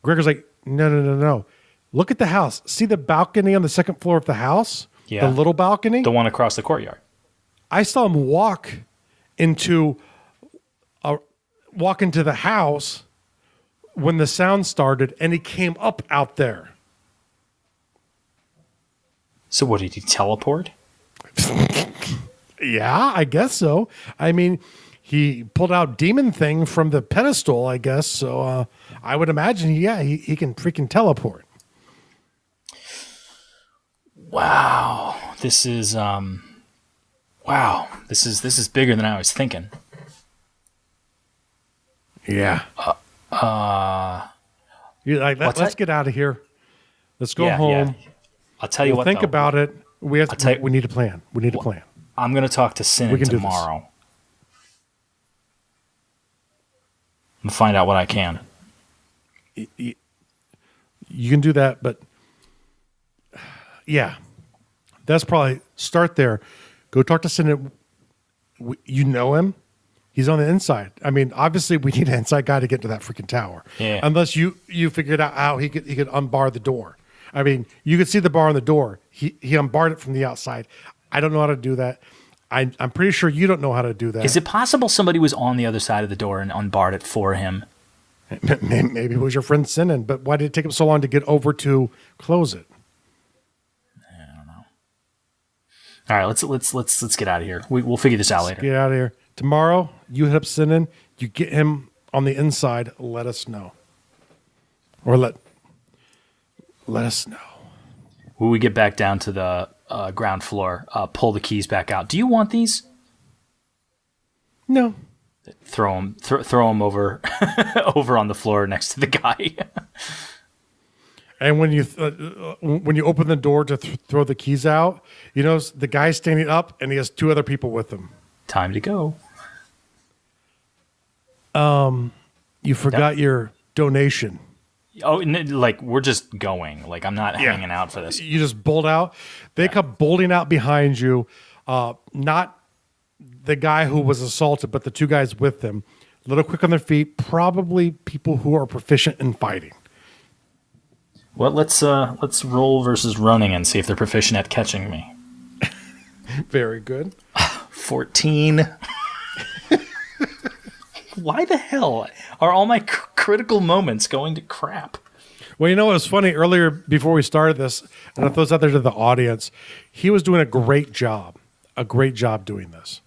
Gregor's like, no. Look at the house. See the balcony on the second floor of the house? Yeah. The little balcony? The one across the courtyard. I saw him walk into the house when the sound started, and he came up out there. So what, did he teleport? Yeah, I guess so. I mean, he pulled out demon thing from the pedestal, I guess. So I would imagine, he can freaking teleport. Wow, this is this is bigger than I was thinking. Yeah. You're like, let's get out of here. Let's go home. Yeah. I'll tell you what. Think about it. We need a plan. We need a plan. I'm going to talk to Sinan tomorrow. And find out what I can. You can do that, but yeah, that's probably start there. Go talk to Sinan. You know him. He's on the inside. I mean, obviously, we need an inside guy to get to that freaking tower. Yeah. Unless you figured out how he could unbar the door. I mean, you could see the bar on the door. He unbarred it from the outside. I don't know how to do that. I'm pretty sure you don't know how to do that. Is it possible somebody was on the other side of the door and unbarred it for him? Maybe it was your friend Sinan, but why did it take him so long to get over to close it? I don't know. All right, let's get out of here. We'll figure this out later. Get out of here. Tomorrow, you hit up Sinan. You get him on the inside. Let us know, or let us know. When we get back down to the ground floor, pull the keys back out. Do you want these? No. Throw them over over on the floor next to the guy. And when you open the door to throw the keys out, you notice the guy's standing up and he has two other people with him. Time to go. You forgot your donation. Oh, like we're just going. Like I'm not hanging out for this. You just bolt out. They come bolting out behind you. Not the guy who was assaulted, but the two guys with him. A little quick on their feet. Probably people who are proficient in fighting. Well, let's roll versus running and see if they're proficient at catching me. Very good. 14. Why the hell are all my critical moments going to crap? Well, you know what was funny? Earlier, before we started this, and I throw this out there to the audience, he was doing a great job doing this.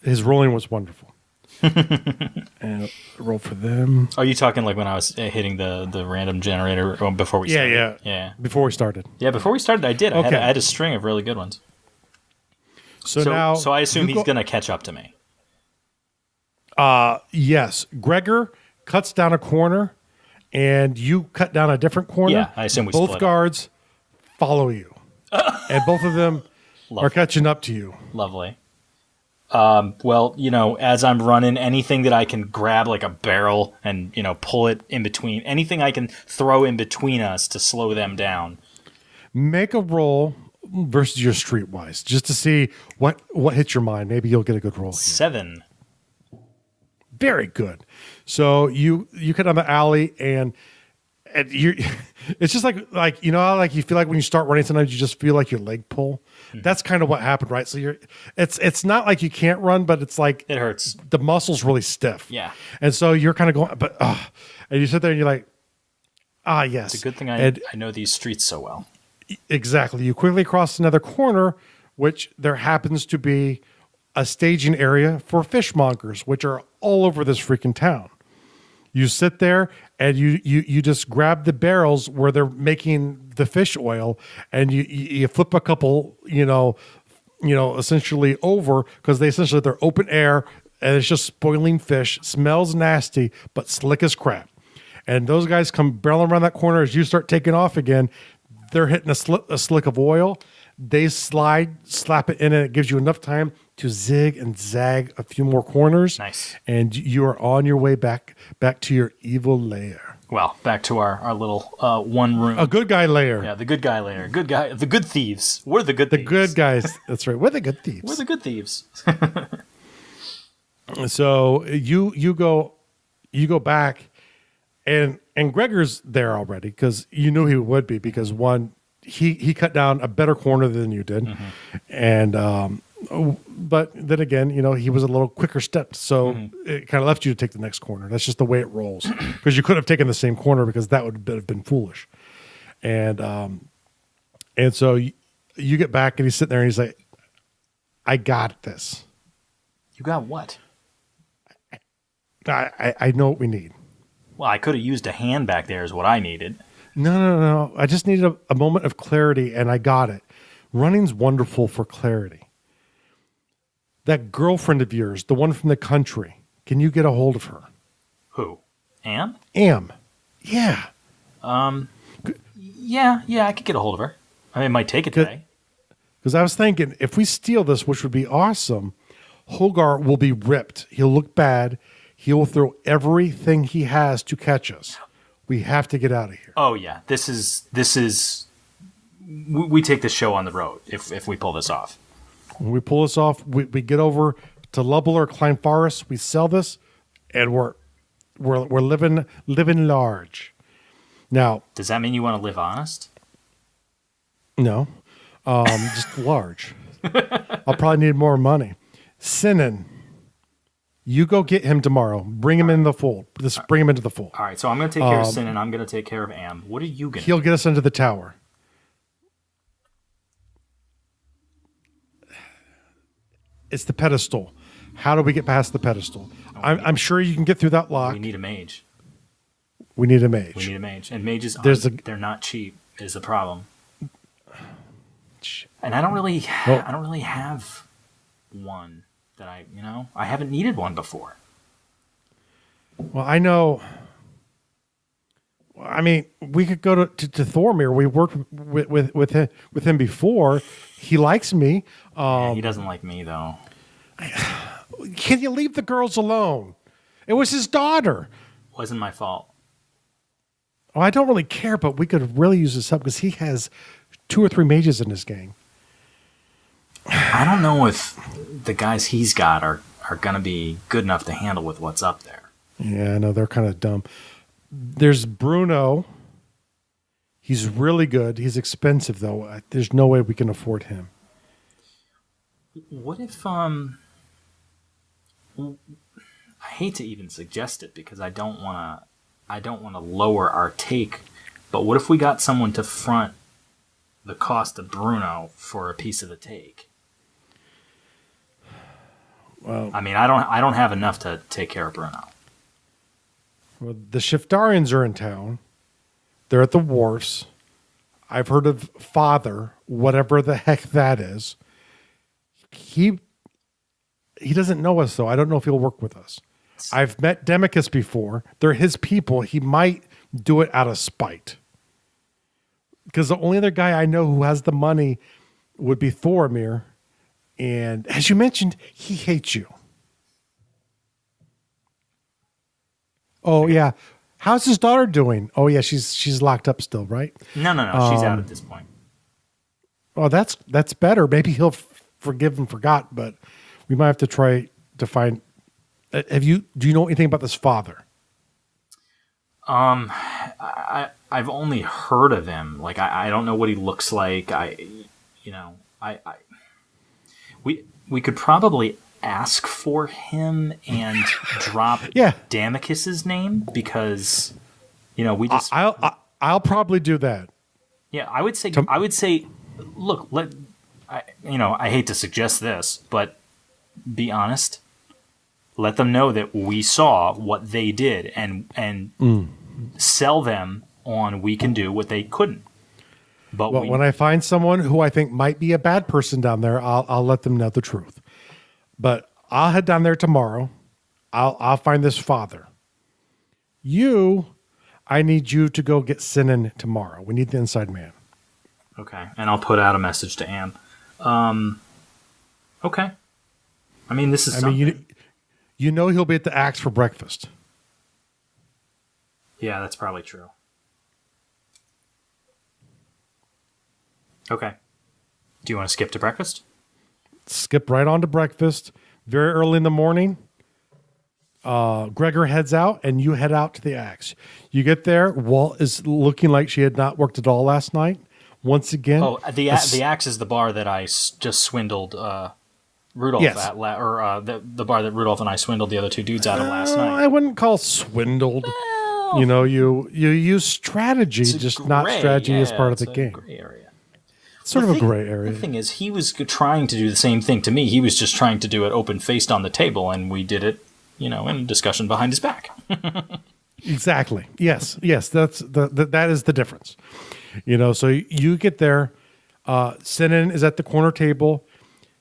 His rolling was wonderful. And roll for them. Are you talking like when I was hitting the random generator before we started? Yeah. Before we started. Yeah, before we started, I did. Okay. I had a string of really good ones. So now, I assume he's going to catch up to me. Yes. Gregor cuts down a corner, and you cut down a different corner. Yeah, I assume we both split guards follow you, and both of them are catching up to you. Lovely. Well, as I'm running, anything that I can grab, like a barrel, and pull it in between, anything I can throw in between us to slow them down. Make a roll versus your streetwise, just to see what hits your mind. Maybe you'll get a good roll here. 7. Very good. So you get on the alley and you, it's just like how like you feel like when you start running, sometimes you just feel like your leg pull. Mm-hmm. That's kind of what happened, right? So it's not like you can't run, but it's like it hurts. The muscle's really stiff. Yeah. And so you're kind of going, and you sit there and you're like, yes. It's a good thing I know these streets so well. Exactly. You quickly cross another corner, which there happens to be a staging area for fishmongers, which are all over this freaking town. You sit there and you just grab the barrels where they're making the fish oil, and you flip a couple, essentially over, because they're open air and it's just spoiling fish. Smells nasty, but slick as crap. And those guys come barreling around that corner as you start taking off again. They're hitting a slick of oil. They slap it in, and it gives you enough time to zig and zag a few more corners. Nice. And you are on your way back to your evil lair. Well, back to our little one room. A good guy lair. Yeah, the good guy lair. Good guy. The good thieves. We're the good thieves. The good guys. That's right. We're the good thieves. We're the good thieves. So you go back, and Gregor's there already, because you knew he would be, because one, he cut down a better corner than you did. Mm-hmm. And but then again, he was a little quicker stepped, so it kind of left you to take the next corner. That's just the way it rolls, because you could have taken the same corner, because that would have been foolish. And so you get back, and he's sitting there, and he's like, I got this. You got what? I know what we need. Well, I could have used a hand back there is what I needed. No. I just needed a moment of clarity, and I got it. Running's wonderful for clarity. That girlfriend of yours, the one from the country, can you get a hold of her? Who? Am? Yeah. Yeah, I could get a hold of her. I mean, it might take a day. Because I was thinking, if we steal this, which would be awesome, Hogar will be ripped. He'll look bad. He will throw everything he has to catch us. We have to get out of here. Oh, yeah. This is... We take this show on the road if we pull this off. When we pull this off, we get over to Lubble or Klein Forest. We sell this, and we're living large. Now, does that mean you want to live honest? No, just large. I'll probably need more money. Sinan, you go get him tomorrow. Bring him in the fold. Just bring him into the fold. All right. So I'm going to take care of Sinan. I'm going to take care of Am. What are you going to? He'll get us into the tower. It's the pedestal. How do we get past the pedestal? I'm sure you can get through that lock. We need a mage. And mages, they're not cheap, is the problem. And I don't really have one that I haven't needed one before. Well, I know. I mean, we could go to Thormir. We worked with him before. He likes me. He doesn't like me, though. Can you leave the girls alone? It was his daughter. Wasn't my fault. Oh, I don't really care, but we could really use this up, because he has 2 or 3 mages in his gang. I don't know if the guys he's got are going to be good enough to handle with what's up there. Yeah, I know. They're kind of dumb. There's Bruno. He's really good. He's expensive, though. There's no way we can afford him. What if, I hate to even suggest it, because I don't want to lower our take, but what if we got someone to front the cost of Bruno for a piece of the take? Well, I mean, I don't have enough to take care of Bruno. Well, the Shiftarians are in town. They're at the wharfs. I've heard of Father, whatever the heck that is. He doesn't know us, though. I don't know if he'll work with us. I've met Demicus before. They're his people. He might do it out of spite. Because the only other guy I know who has the money would be Thormir. And as you mentioned, he hates you. Oh, yeah. How's his daughter doing? Oh, yeah, she's locked up still, right? No. She's out at this point. Oh, that's better. Maybe he'll forgive and forgot, but we might have to try to find. Do you know anything about this father? I've only heard of him. Like I don't know what he looks like. We could probably ask for him and drop Damicus's name because we just I'll probably do that. Yeah, I would say look, I hate to suggest this, but be honest. Let them know that we saw what they did and sell them on we can do what they couldn't. But when I find someone who I think might be a bad person down there, I'll let them know the truth. But I'll head down there tomorrow. I'll find this father. I need you to go get Sinan tomorrow. We need the inside man. Okay, and I'll put out a message to Anne. Okay. I mean, this is something. He'll be at the Axe for breakfast. Yeah, that's probably true. Okay. Do you want to skip to breakfast? Skip right on to breakfast. Very early in the morning. Gregor heads out, and you head out to the Axe. You get there. Walt is looking like she had not worked at all last night. Once again. Oh, the Axe is the bar that I just swindled Rudolph at, the bar that Rudolph and I swindled the other two dudes out of last night. I wouldn't call swindled. Well, you use strategy, just not strategy as part of the game. Gray area. Sort of a gray area. The thing is, he was trying to do the same thing to me. He was just trying to do it open-faced on the table, and we did it, in a discussion behind his back. Exactly. Yes. That is the difference. So you get there. Sinan is at the corner table.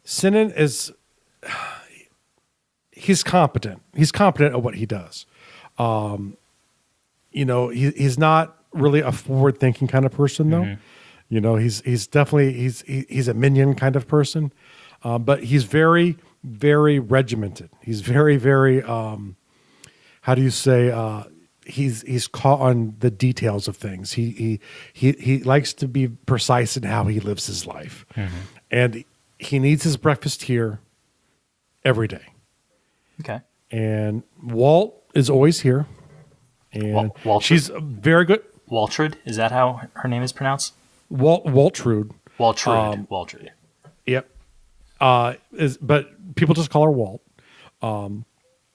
Sinan he's competent. He's competent at what he does. He's not really a forward-thinking kind of person, though. Mm-hmm. He's definitely he's a minion kind of person, but he's very, very regimented. He's very, very how do you say? He's caught on the details of things. He likes to be precise in how he lives his life, and he needs his breakfast here every day. Okay. And Walt is always here, and she's very good. Waltrud, is that how her name is pronounced? Waltrud. Waltrud. Yep. But people just call her Walt.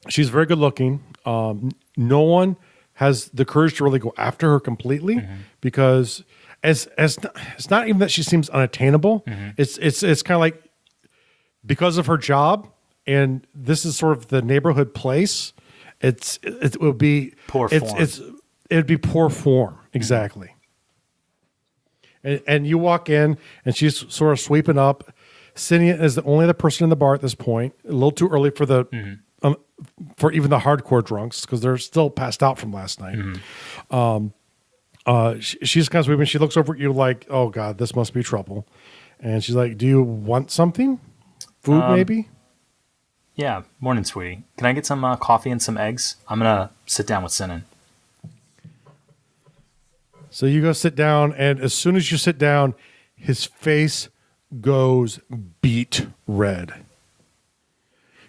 She's very good looking. No one has the courage to really go after her completely because it's not even that she seems unattainable. It's kind of like because of her job, and this is sort of the neighborhood place. It would be poor form. It'd be poor form, exactly. And you walk in, and she's sort of sweeping up. Sinan is the only other person in the bar at this point. A little too early for for even the hardcore drunks because they're still passed out from last night. She's kind of sweeping. She looks over at you like, "Oh God, this must be trouble." And she's like, "Do you want something? Food, maybe?" Yeah. Morning, sweetie. Can I get some coffee and some eggs? I'm gonna sit down with Sinan. So you go sit down, and as soon as you sit down, his face goes beet red.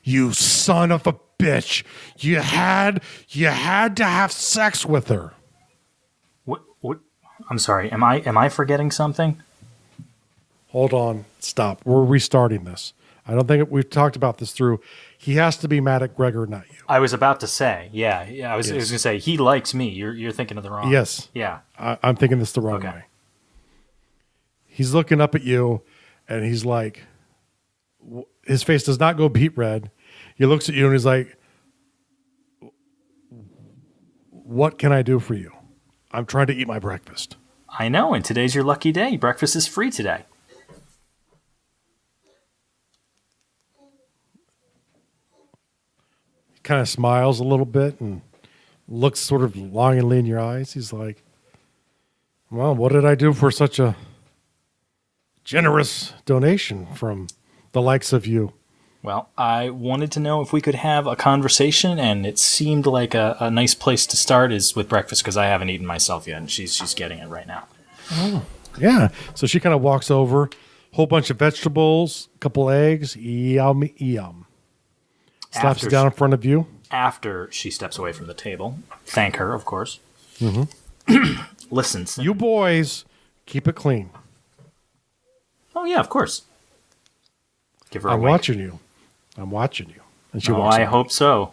You son of a bitch! You had to have sex with her. What? I'm sorry. Am I forgetting something? Hold on. Stop. We're restarting this. I don't think we've talked about this through. He has to be mad at Gregor, not you. I was about to say, yeah. I was going to say, he likes me. You're thinking of the wrong. Yes. Yeah. I'm thinking this the wrong way. He's looking up at you, and he's like, his face does not go beet red. He looks at you, and he's like, what can I do for you? I'm trying to eat my breakfast. I know, and today's your lucky day. Breakfast is free today. Kind of smiles a little bit and looks sort of longingly in your eyes. He's like, well, what did I do for such a generous donation from the likes of you. Well, I wanted to know if we could have a conversation, and it seemed like a nice place to start is with breakfast because I haven't eaten myself yet, and she's getting it right now. Oh, yeah. So she kind of walks over, whole bunch of vegetables, a couple eggs, yum, yum. Slaps it down in front of you. After she steps away from the table. Thank her, of course. Listen. You boys, keep it clean. Oh, yeah, of course. Give her a I'm wink. watching you. I'm watching you. And she Oh, walks I away. hope so.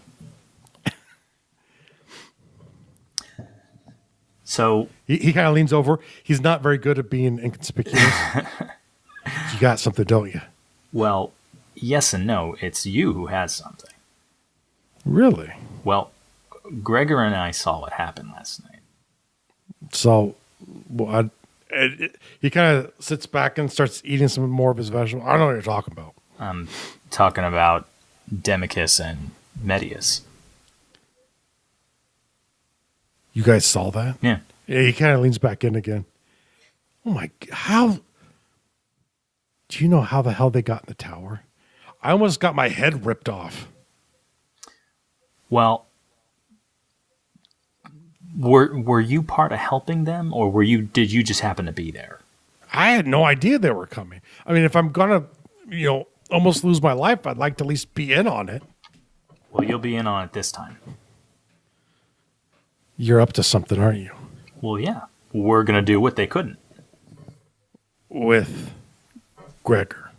So He kind of leans over. He's not very good at being inconspicuous. You got something, don't you? well, yes and no. It's you who has something. Really? Well, Gregor and I saw what happened last night. So he kind of sits back and starts eating some more of his vegetables. I don't know what you're talking about. I'm talking about Demicus and Medius. You guys saw that? Yeah. Yeah, he kind of leans back in again. Oh my, how? Do you know how the hell they got in the tower? I almost got my head ripped off. Well, were you part of helping them, or did you just happen to be there? I had no idea they were coming. I mean, if I'm gonna, almost lose my life, I'd like to at least be in on it. Well, you'll be in on it this time. You're up to something, aren't you? Well, yeah. We're going to do what they couldn't. With Gregor.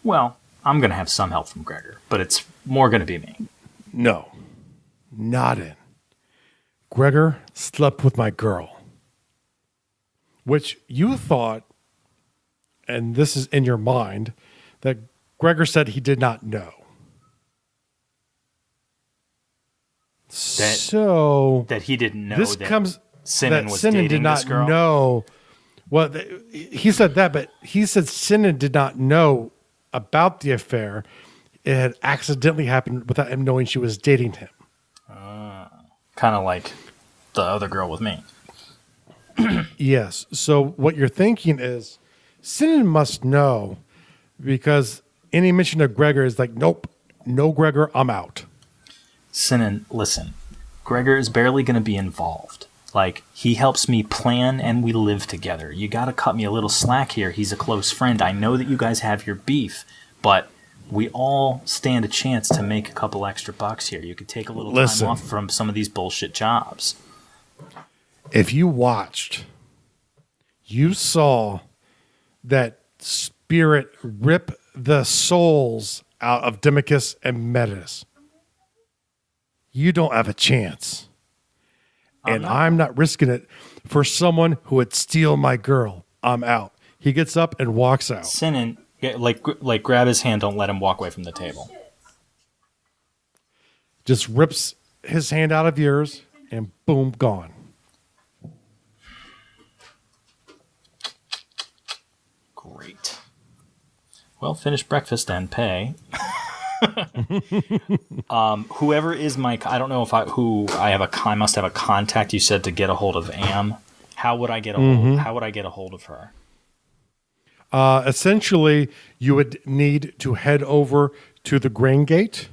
Well, I'm going to have some help from Gregor, but it's more going to be me. No, not in. Gregor slept with my girl. Which you thought, and this is in your mind, that Gregor said he did not know. That he didn't know this that comes Sinan that was Sinan dating did not this girl? know. Well, he said that, but he said Sinan did not know about the affair. It had accidentally happened without him knowing she was dating him. Kind of like the other girl with me. Yes. So what you're thinking is Sinan must know because any mention of Gregor is like, nope, no Gregor, I'm out. Sinan, listen. Gregor is barely going to be involved. Like, he helps me plan and we live together. You got to cut me a little slack here. He's a close friend. I know that you guys have your beef, but we all stand a chance to make a couple extra bucks here. You could take a little time off from some of these bullshit jobs. If you watched, you saw that spirit rip the souls out of Demicus and Medius. You don't have a chance. And I'm not risking it for someone who would steal my girl. I'm out. He gets up and walks out. Sinan, like grab his hand, don't let him walk away from the table. Just rips his hand out of yours and boom, gone. Great. Well, finish breakfast and pay. Whoever is my, I don't know if I must have a contact. You said to get a hold of Am. How would I get a hold of her? Essentially, you would need to head over to the grain gate,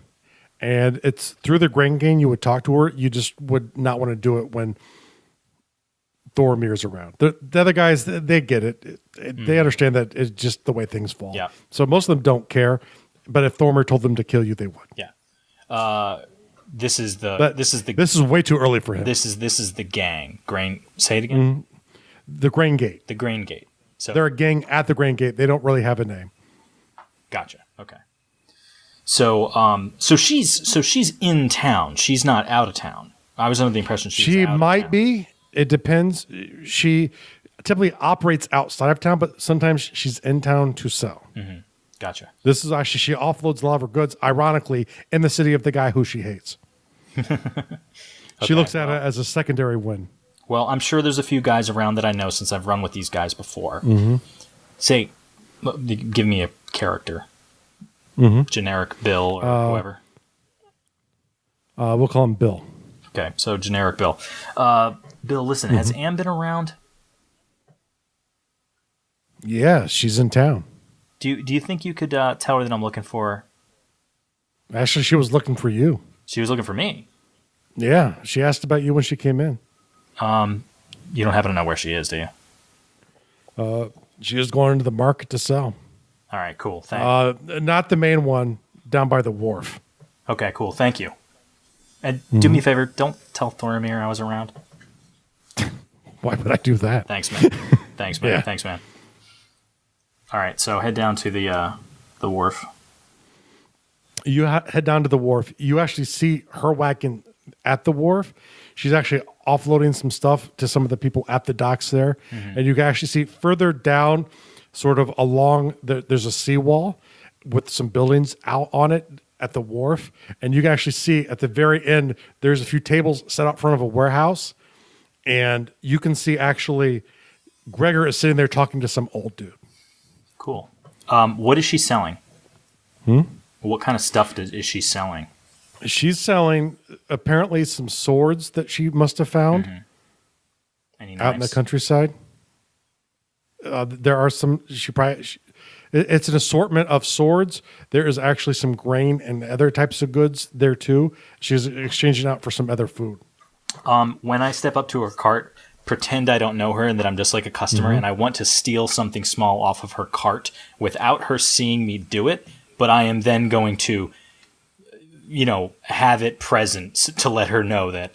and it's through the grain gate you would talk to her. You just would not want to do it when Thormir's around. The other guys, they get it. They understand that it's just the way things fall. Yeah. So most of them don't care. But if Thormir told them to kill you, they would. Yeah. This is way too early for him. This is the gang. Grain. Say it again. The grain gate. The grain gate. So they're a gang at the grain gate. They don't really have a name. Gotcha. Okay. So she's in town. She's not out of town. I was under the impression she might be. It depends. She typically operates outside of town, but sometimes she's in town to sell. Mm-hmm. Gotcha. This is actually, she offloads a lot of her goods, ironically, in the city of the guy who she hates. She looks at it as a secondary win. Well, I'm sure there's a few guys around that I know since I've run with these guys before. Mm-hmm. Say, give me a character. Mm-hmm. Generic Bill or whoever. We'll call him Bill. Okay, so generic Bill. Bill, listen, has Am been around? Yeah, she's in town. Do you think you could tell her that I'm looking for her? Actually, she was looking for you. She was looking for me. Yeah, she asked about you when she came in. You don't happen to know where she is, do you? She was going into the market to sell. All right, cool. Thanks. Not the main one, down by the wharf. Okay, cool. Thank you. And do me a favor, don't tell Thoramir I was around. Why would I do that? Thanks, man. Thanks, man. Yeah. Thanks, man. All right, so head down to the wharf. You head down to the wharf. You actually see her wagon at the wharf. She's actually offloading some stuff to some of the people at the docks there. And you can actually see further down, sort of along, there's a seawall with some buildings out on it at the wharf. And you can actually see at the very end, there's a few tables set out front of a warehouse. And you can see actually Gregor is sitting there talking to some old dude. Cool. What is she selling? What kind of stuff is she selling? She's selling apparently some swords that she must have found out in the countryside. There are some. It's an assortment of swords. There is actually some grain and other types of goods there too. She's exchanging out for some other food. When I step up to her cart, pretend I don't know her and that I'm just like a customer, and I want to steal something small off of her cart without her seeing me do it, but I am then going to, have it present to let her know that,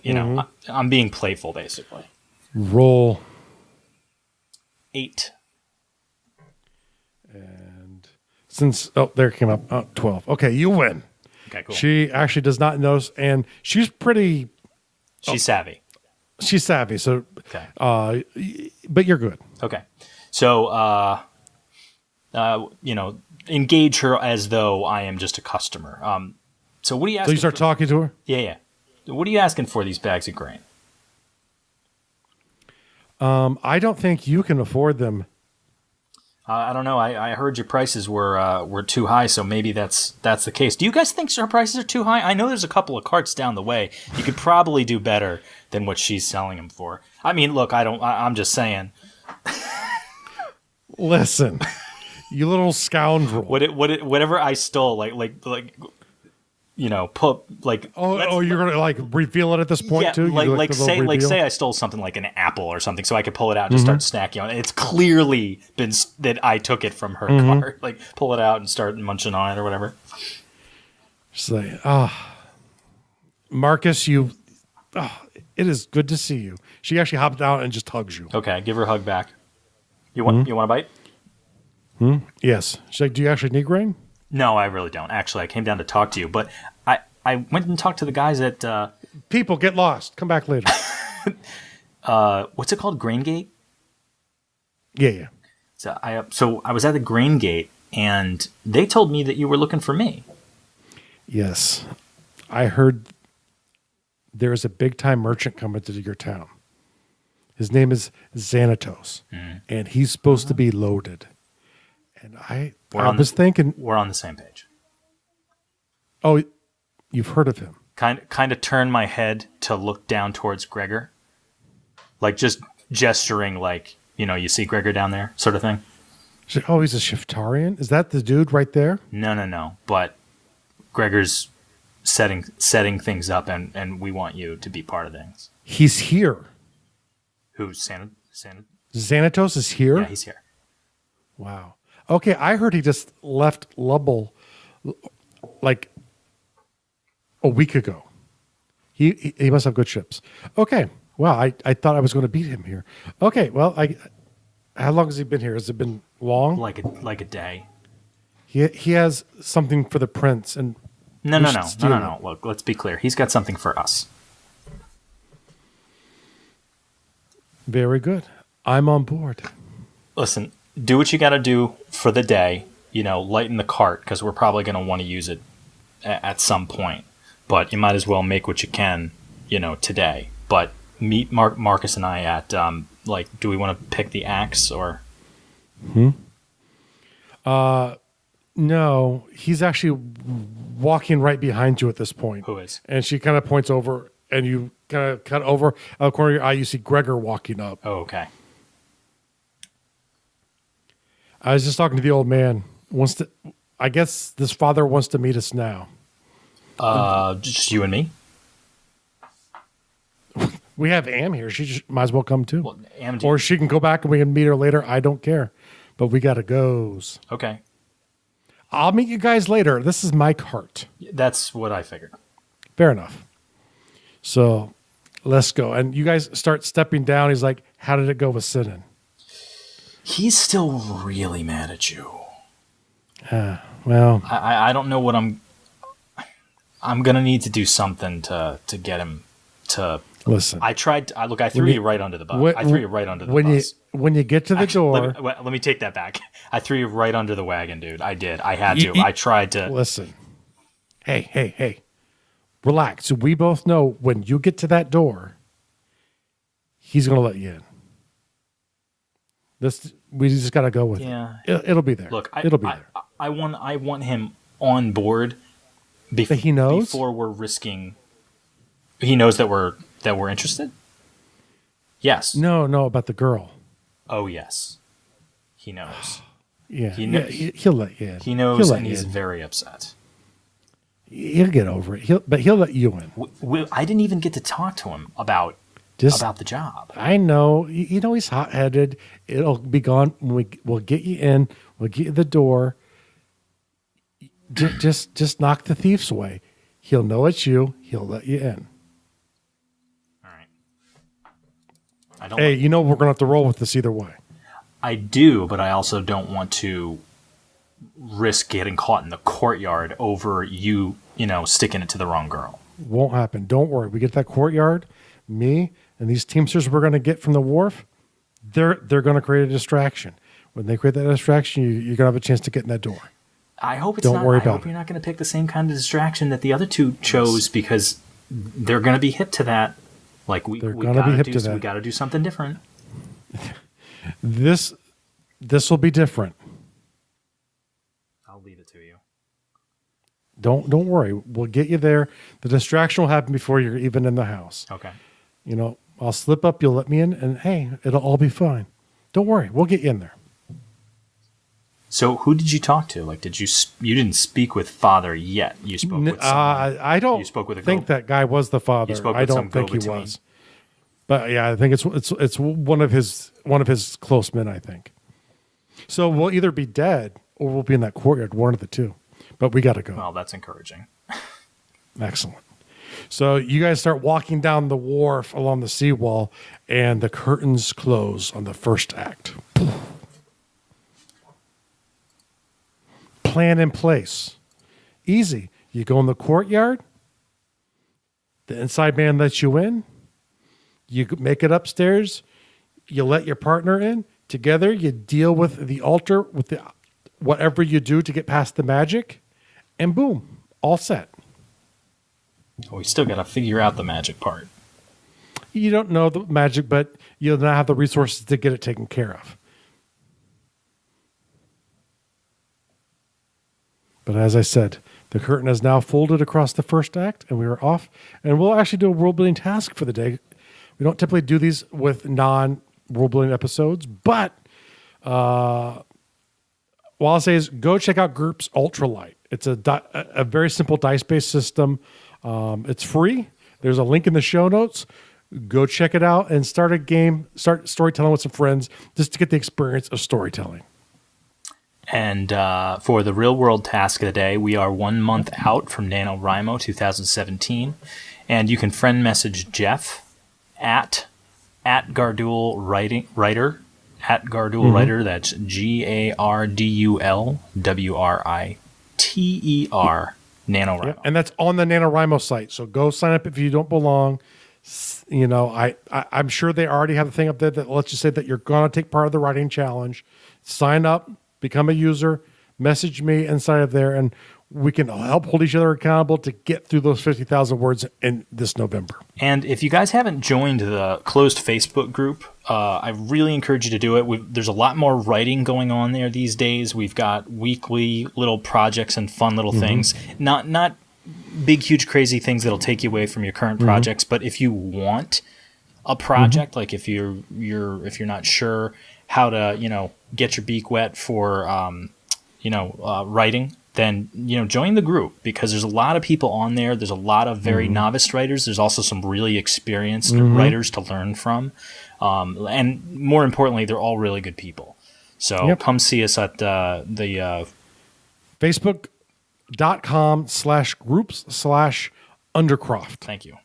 I'm being playful, basically. Roll. 8. And there it came up. 12. Okay, you win. Okay, cool. She actually does not notice, and she's pretty... She's savvy. She's savvy, so... Okay. But you're good. Okay. So, engage her as though I am just a customer. So what are you asking? So you start talking to her? Yeah. What are you asking for these bags of grain? I don't think you can afford them. I don't know. I heard your prices were too high, so maybe that's the case. Do you guys think her prices are too high? I know there's a couple of carts down the way. You could probably do better than what she's selling them for. I mean, look, I'm just saying. Listen, you little scoundrel. Whatever I stole, put like. Oh, you're gonna reveal it at this point too. Say I stole something like an apple or something, so I could pull it out and just start snacking on it. It's clearly been that I took it from her cart. Like pull it out and start munching on it or whatever. Just like, Marcus, it is good to see you. She actually hopped out and just hugs you. Okay, give her a hug back. You want a bite? Yes. She's like, do you actually need grain? No, I really don't. Actually, I came down to talk to you, but I went and talked to the guys at... People, get lost. Come back later. What's it called? Grain Gate? Yeah. So I was at the Grain Gate, and they told me that you were looking for me. Yes. I heard there is a big-time merchant coming to your town. His name is Xanatos, and he's supposed to be loaded. And I was thinking... We're on the same page. Oh, you've heard of him. Kind of turn my head to look down towards Gregor. Like just gesturing like, you see Gregor down there sort of thing. Oh, he's a Shiftarian? Is that the dude right there? No. But Gregor's setting things up, and we want you to be part of things. He's here. Who's Xanatos is here? Yeah, he's here. Wow. Okay, I heard he just left Lubble like a week ago. He must have good ships. Okay. Wow, I thought I was going to beat him here. Okay, well, how long has he been here? Has it been long? Like a day. He has something for the prince, and no. Look, let's be clear. He's got something for us. Very good. I'm on board. Listen, do what you got to do for the day. Lighten the cart because we're probably going to want to use it at some point. But you might as well make what you can, today. But meet Marcus and I at do we want to pick the axe or? No, he's actually walking right behind you at this point. Who is? And she kind of points over, and you kind of cut over out of the corner of your eye. You see Gregor walking up. Oh, okay. I was just talking to the old man. wants to. I guess this father wants to meet us now. Just you and me? We have Am here. She just might as well come too. Well, Am, or she can go back and we can meet her later. I don't care. But we got to go. Okay. I'll meet you guys later. This is my cart. That's what I figured. Fair enough. So let's go. And you guys start stepping down. He's like, how did it go with Sinan? He's still really mad at you. Well, I don't know what I'm going to need to do something to get him to... Listen. I tried... I threw you right under the bus. I threw you right under the bus. When you get to the door... Let me take that back. I threw you right under the wagon, dude. I did. I had to. I tried to... Listen. Hey. Relax. We both know when you get to that door, he's going to let you in. We just got to go with it. It'll be there. Look, it'll be there. I want him on board he knows? before we're risking... He knows that we're interested? Yes. No, about the girl. Oh, yes. He knows. Yeah. He'll let you in. He knows, and he's very upset. He'll get over it. But he'll let you in. I didn't even get to talk to him about the job. I know. He's hot-headed. It'll be gone. We'll get you in. We'll get you the door. Just knock the thieves away. He'll know it's you. He'll let you in. Hey, we're going to have to roll with this either way. I do, but I also don't want to risk getting caught in the courtyard over you, sticking it to the wrong girl. Won't happen. Don't worry. We get that courtyard, me and these teamsters we're going to get from the wharf, they're going to create a distraction. When they create that distraction, you're going to have a chance to get in that door. I hope it's not. I hope you're not going to pick the same kind of distraction that the other two chose because they're going to be hip to that. Like we got to do something different. This will be different. I'll leave it to you. Don't worry. We'll get you there. The distraction will happen before you're even in the house. Okay. I'll slip up. You'll let me in, and hey, it'll all be fine. Don't worry. We'll get you in there. So who did you talk to? Like, you didn't speak with father yet. You spoke with someone. I don't you spoke with a think that guy was the father. I don't think he was. But yeah, I think it's one of his close men, I think. So we'll either be dead or we'll be in that courtyard, one of the two. But we got to go. Well, that's encouraging. Excellent. So you guys start walking down the wharf along the seawall, and the curtains close on the first act. Plan in place. Easy. You go in the courtyard. The inside man lets you in. You make it upstairs. You let your partner in. Together, you deal with the altar, with whatever you do to get past the magic. And boom, all set. We still got to figure out the magic part. You don't know the magic, but you'll not have the resources to get it taken care of. But as I said, the curtain is now folded across the first act, and we are off. And we'll actually do a world-building task for the day. We don't typically do these with non-world-building episodes, but what I'll say is go check out GURPS Ultra-lite. It's a very simple dice-based system. It's free. There's a link in the show notes. Go check it out and start a game, start storytelling with some friends just to get the experience of storytelling. And for the real-world task of the day, we are 1 month out from NaNoWriMo 2017. And you can friend message Jeff at Gardul Writer, at Gardul Writer. That's GARDULWRITER, NaNoWriMo. Yep. And that's on the NaNoWriMo site. So go sign up if you don't belong. I'm sure they already have a thing up there that lets you say that you're going to take part of the writing challenge. Sign up. Become a user, message me inside of there, and we can help hold each other accountable to get through those 50,000 words in this November. And if you guys haven't joined the closed Facebook group, I really encourage you to do it. There's a lot more writing going on there these days. We've got weekly little projects and fun little things. Not big, huge, crazy things that'll take you away from your current projects, but if you want a project, like if you're not sure how to, get your beak wet for, writing, then join the group, because there's a lot of people on there. There's a lot of very novice writers. There's also some really experienced writers to learn from, and more importantly, they're all really good people. So come see us at the Facebook.com/groups/Undercroft. Thank you.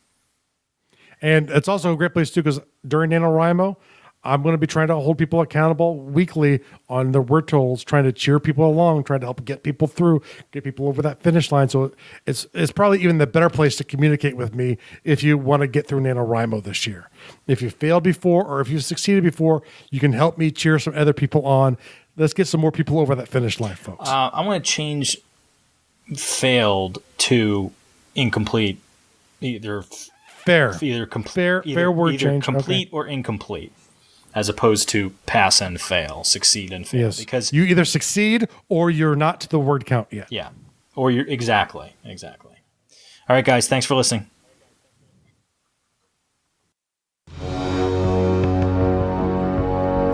And it's also a great place too, because during NaNoWriMo, I'm going to be trying to hold people accountable weekly on their word totals, trying to cheer people along, trying to help get people through, get people over that finish line. So it's probably even the better place to communicate with me if you want to get through NaNoWriMo this year. If you failed before or if you succeeded before, you can help me cheer some other people on. Let's get some more people over that finish line, folks. I want to change failed to incomplete. Either word change. Complete or incomplete, as opposed to pass and fail, succeed and fail. Yes. Because you either succeed or you're not to the word count yet. Yeah. Or you're exactly. All right, guys, thanks for listening.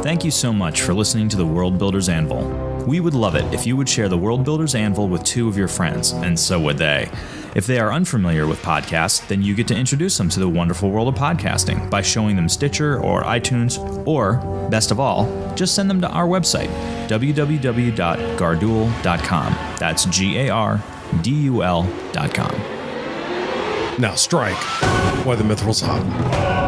Thank you so much for listening to the World Builders Anvil. We would love it if you would share the World Builders Anvil with 2 of your friends, and so would they. If they are unfamiliar with podcasts, then you get to introduce them to the wonderful world of podcasting by showing them Stitcher or iTunes, or, best of all, just send them to our website, www.gardul.com. That's GARDUL.com. Now strike while the mithril's hot.